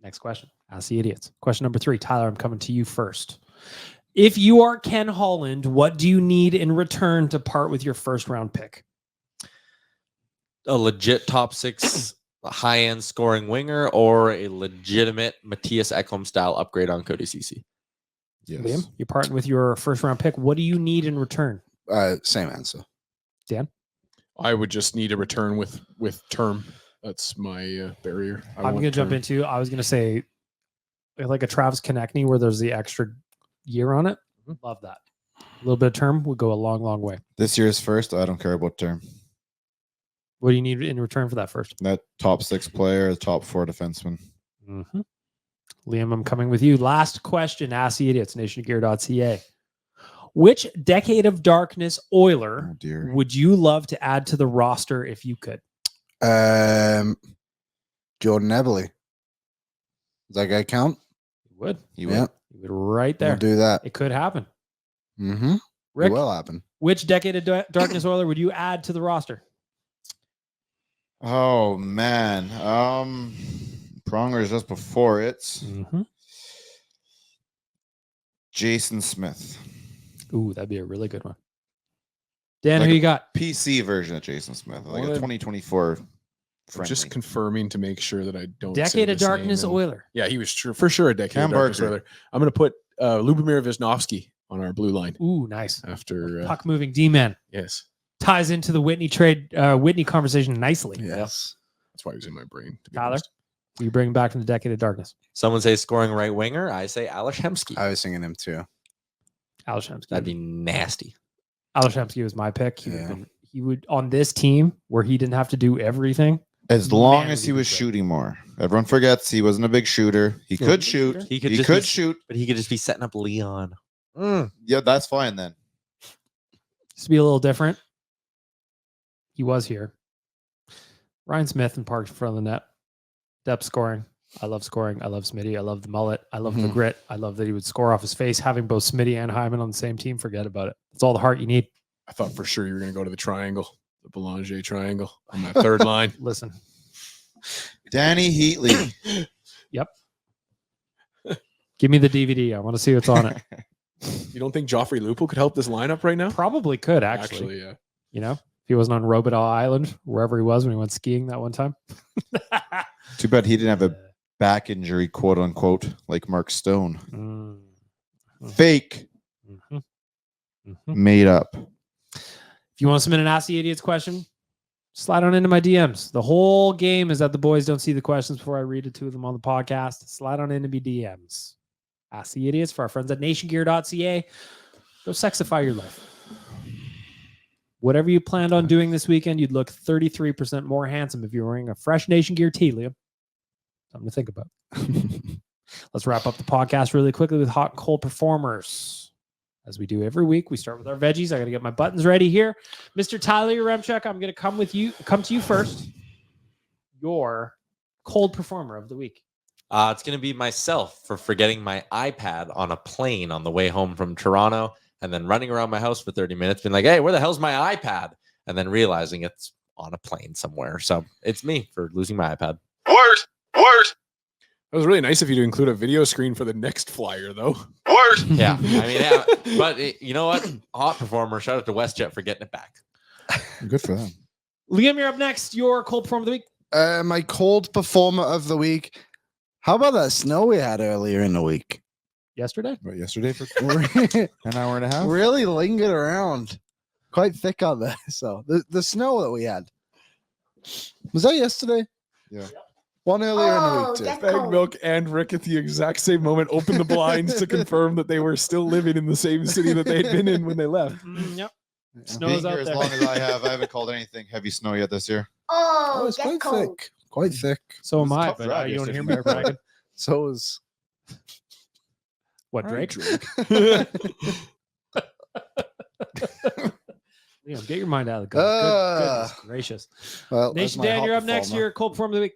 Next question. Ask the idiots. Question number 3. Tyler, I'm coming to you first. If you are Ken Holland, what do you need in return to part with your first round pick? A legit top 6 high end scoring winger or a legitimate Matthias Ekholm style upgrade on Cody CC. Yes. Liam, you're parting with your first round pick. What do you need in return? Same answer. Dan? I would just need a return with term. That's my barrier. I'm going to jump into, I was going to say like a Travis Konechny where there's the extra year on it. Love that. A little bit of term would go a long, long way. This year's first. I don't care about term. What do you need in return for that first? That top 6 player, top 4 defenseman. Mm-hmm. Liam, I'm coming with you. Last question. Ask the idiots, nationgear.ca. Which Decade of Darkness Oiler Oh dear. would you love to add to the roster if you could? Jordan Eberle. Does that guy count? You would. Yeah. You would right We'll there. do that. It could happen. Mm-hmm. It Rick, will happen. which Decade of Darkness Oiler would you add to the roster? Oh man. Pronger is just before it. Mm-hmm. Jason Smith. Ooh, that'd be a really good one. Dan, Like who a you got? PC version of Jason Smith. Like a Wanna- 2024 friendly. Just confirming to make sure that I don't. Decade say of this name Darkness and- Oiler. Yeah, he was for sure a Decade Cam of Darkness Barker. Oiler. I'm going to put Lubomir Wisnowski on our blue line Ooh, nice. after. Puck moving D-man. Yes, Ties into the Whitney Whitney conversation nicely. Yes. that's why he was in my brain. To be Tyler? honest. You bring back from the Decade of Darkness. Someone say scoring right winger. I say Alex Hemsky. I was singing him too. Alex Hemsky. That'd be nasty. Alex Hemsky was my pick. He would Yeah. have been he would on this team where he didn't have to do everything. As long Man, as would he be was great. shooting more. Everyone forgets he wasn't a big shooter. He Yeah. could shoot. He He could could, just be- shoot. But he could just be setting up Leon. Yeah, that's fine then. Just to be a little different. He was here. Ryan Smith and parked in front of the net. Depth scoring. I love scoring. I love Smitty. I love the mullet. I love the Mhm. grit. I love that he would score off his face. Having both Smitty and Hyman on the same team, forget about it. It's all the heart you need. I thought for sure you were going to go to the triangle, the Belanger triangle on that third line. Listen, Danny Heatley. give me the DVD. I want to see what's on it. You don't think Joffrey Lupul could help this lineup right now? Probably could actually. yeah. You know, if he wasn't on Robidoux Island, wherever he was when he went skiing that one time. Too bad he didn't have a back injury, quote unquote, like Mark Stone. Mm. Fake, Mhm. Mhm. made up. If you want to submit an Ask the Idiots question, slide on into my DMs. The whole game is that the boys don't see the questions before I read it to them on the podcast. Slide on into me DMs. Ask the Idiots for our friends at nationgear.ca. Go sexify your life. Whatever you planned on doing this weekend, you'd look 33% more handsome if you were wearing a fresh Nation Gear tee, Liam. Something to think about. Let's wrap up the podcast really quickly with hot and cold performers. As we do every week, we start with our veggies. I got to get my buttons ready here. Mr. Tyler Remchuk, I'm going to come to you first. Your cold performer of the week. It's going to be myself for forgetting my iPad on a plane on the way home from Toronto and then running around my house for 30 minutes being like, hey, where the hell's my iPad? And then realizing it's on a plane somewhere. So it's me for losing my iPad. Worse. It was really nice of you to include a video screen for the next flyer, though. Yeah. I mean, yeah. But you know what? Hot performer. Shout out to WestJet for getting it back. Good for them. Liam, you're up next. Your cold performer of the week. My cold performer of the week. How about that snow we had earlier in the week? Yesterday? But yesterday for an hour and a half. Really lingered around. Quite thick out there. So the snow that we had. Was that yesterday? Yeah. One earlier in the week too. that's Bag cold. Milk and Rick at the exact same moment opened the blinds to confirm that they were still living in the same city that they'd been in when they left. Yep. Being Snow's out here as there. long as I haven't called anything heavy snow yet this year. Oh, Oh, it's that's quite cold. thick. Quite thick. So am It was a I, tough but drive you don't hear yesterday. me bragging. So is What, All right, Drake? Liam, get your mind out of the gutter. Goodness gracious. well. Nation Dan, you're up next. Your cold performer of the week.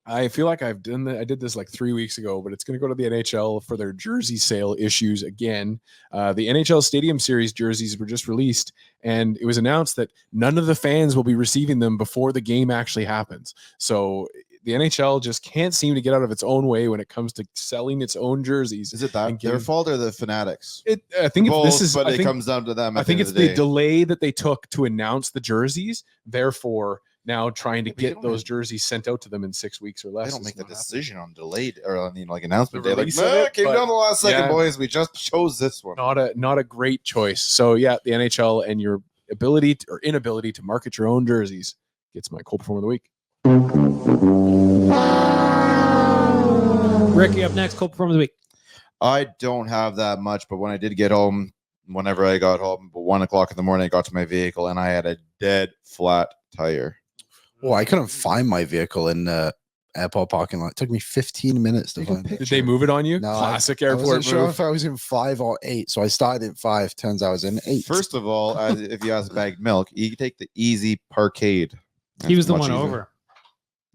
I feel like I've done that. I did this like 3 weeks ago, but it's going to go to the NHL for their jersey sale issues again. The NHL Stadium Series jerseys were just released, and it was announced that none of the fans will be receiving them before the game actually happens. So the NHL just can't seem to get out of its own way when it comes to selling its own jerseys. Is it that And their getting- fault or the Fanatics? I think Both, this is. but I it think, comes down to them. I At think the it's end of the the day. delay that they took to announce the jerseys. Therefore, now trying to Yeah, but you get don't those have- jerseys sent out to them in 6 weeks or less. They don't is make the not happening. decision on delayed or on like announcement The day. Like, release of nah, it, came but- down the last second, yeah. boys. We just chose this one. Not a great choice. So yeah, the NHL and your ability or inability to market your own jerseys gets my cold performer of the week. Ricky, up next. Cold performer of the week. I don't have that much, but when I did get home, whenever I got home, about 1 o'clock in the morning, I got to my vehicle and I had a dead flat tire. Oh, I couldn't find my vehicle in the airport parking lot. It took me 15 minutes to Take a find it. Did they move it on you? No, Classic I airport wasn't sure move. if I was in 5 or 8, so I started in 5. Turns out I was in 8. First of all, if you ask Bagged Milk, you can take the easy parkade. He was That's the much one easier. over.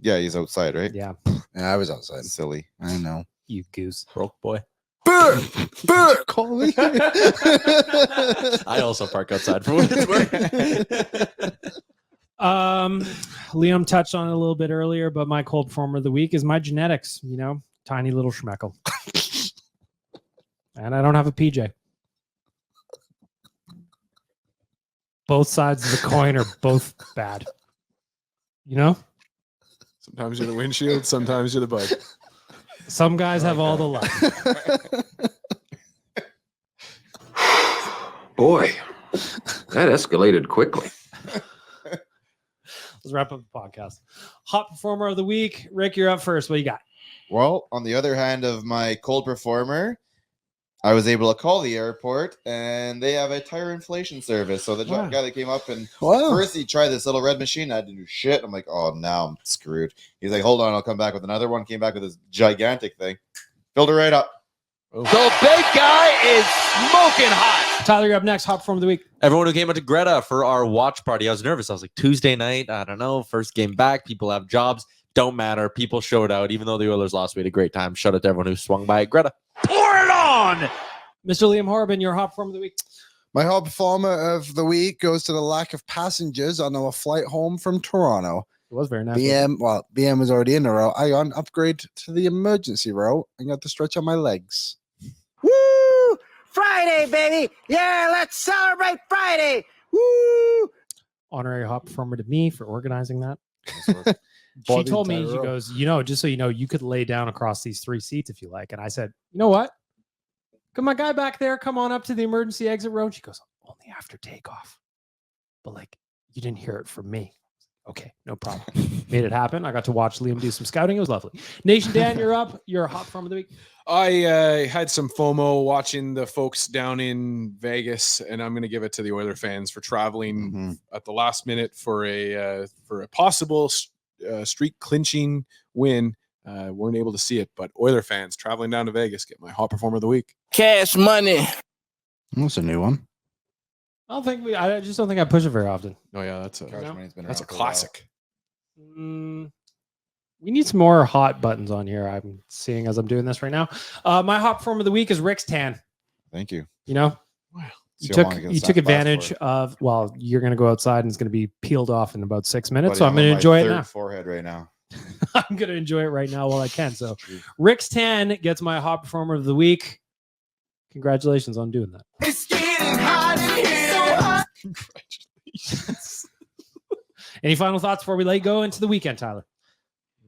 Yeah, he's outside, right? Yeah. Yeah, I was outside. Silly. I know. You goose. Broke boy. Call me. I also park outside for what it's worth. Liam touched on it a little bit earlier, but my cold performer of the week is my genetics, tiny little schmeckle. And I don't have a PJ. Both sides of the coin are both bad. Sometimes you're the windshield, sometimes you're the bug. Some guys have all the luck. Boy, that escalated quickly. Let's wrap up the podcast. Hot performer of the week. Rick, you're up first. What you got? Well, on the other hand of my cold performer, I was able to call the airport, and they have a tire inflation service. So the guy that came up and first he tried this little red machine. I had to do shit. I'm like, oh, now I'm screwed. He's like, hold on, I'll come back with another one. Came back with this gigantic thing. Filled it right up. So big guy is smoking hot. Tyler, you're up next. Hot Performer of the Week. Everyone who came out to Greta for our watch party, I was nervous. I was like, Tuesday night, I don't know, first game back. People have jobs. Don't matter. People showed out. Even though the Oilers lost, we had a great time. Shout out to everyone who swung by at Greta. Pour it on. Mr. Liam Horban, your Hot Performer of the Week. My hot performer of the week goes to the lack of passengers on our flight home from Toronto. It was very nice. BM was already in the row. I got an upgrade to the emergency row and got to stretch out my legs. Woo! Friday, baby! Yeah, let's celebrate Friday! Woo! Honorary Hot Performer to me for organizing that. She Body told me, entire she row. goes, just so you know, you could lay down across these 3 seats if you like. And I said, you know what? Come my guy back there, come on up to the emergency exit row. And she goes, only after takeoff. But like, you didn't hear it from me. Okay, no problem. Made it happen. I got to watch Liam do some scouting. It was lovely. Nation Dan, you're up. You're Hot Performer of the Week. I had some FOMO watching the folks down in Vegas, and I'm going to give it to the Oiler fans for traveling at the last minute for a possible streak clinching win. Weren't able to see it, but Oiler fans traveling down to Vegas get my Hot Performer of the Week. Cash money. That's a new one. I just don't think I push it very often. Oh yeah, that's a Cash Money's been that's a around for while. classic. We need some more hot buttons on here. I'm seeing as I'm doing this right now. My Hot Performer of the Week is Rick's tan. Thank you. Wow. See You how took long it gets you to took last advantage for. of, well, you're going to go outside and it's going to be peeled off in about 6 minutes. Buddy, So I'm on going to my enjoy it third now. Forehead right now. I'm going to enjoy it right now while I can. So Rick's tan gets my Hot Performer of the Week. Congratulations on doing that. It's getting hot in here. So hot. Any final thoughts before we let you go into the weekend, Tyler?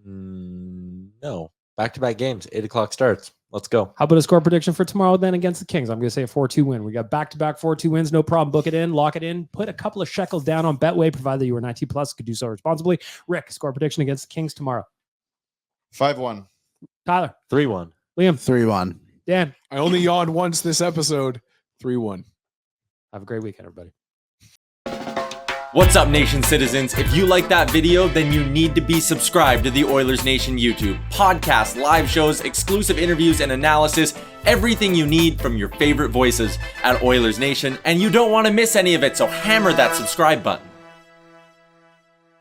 No. Back-to-back games. 8 o'clock starts. Let's go. How about a score prediction for tomorrow then against the Kings? I'm going to say a 4-2 win. We got back-to-back 4-2 wins. No problem. Book it in. Lock it in. Put a couple of shekels down on Betway, provided you are 19 plus. Could do so responsibly. Rick, score prediction against the Kings tomorrow. 5-1. Tyler. 3-1. Liam. 3-1. Dan. I only yawned once this episode. 3-1. Have a great weekend, everybody. What's up, Nation citizens? If you like that video, then you need to be subscribed to the Oilers Nation YouTube. Podcasts, live shows, exclusive interviews, and analysis. Everything you need from your favorite voices at Oilers Nation. And you don't want to miss any of it, so hammer that subscribe button.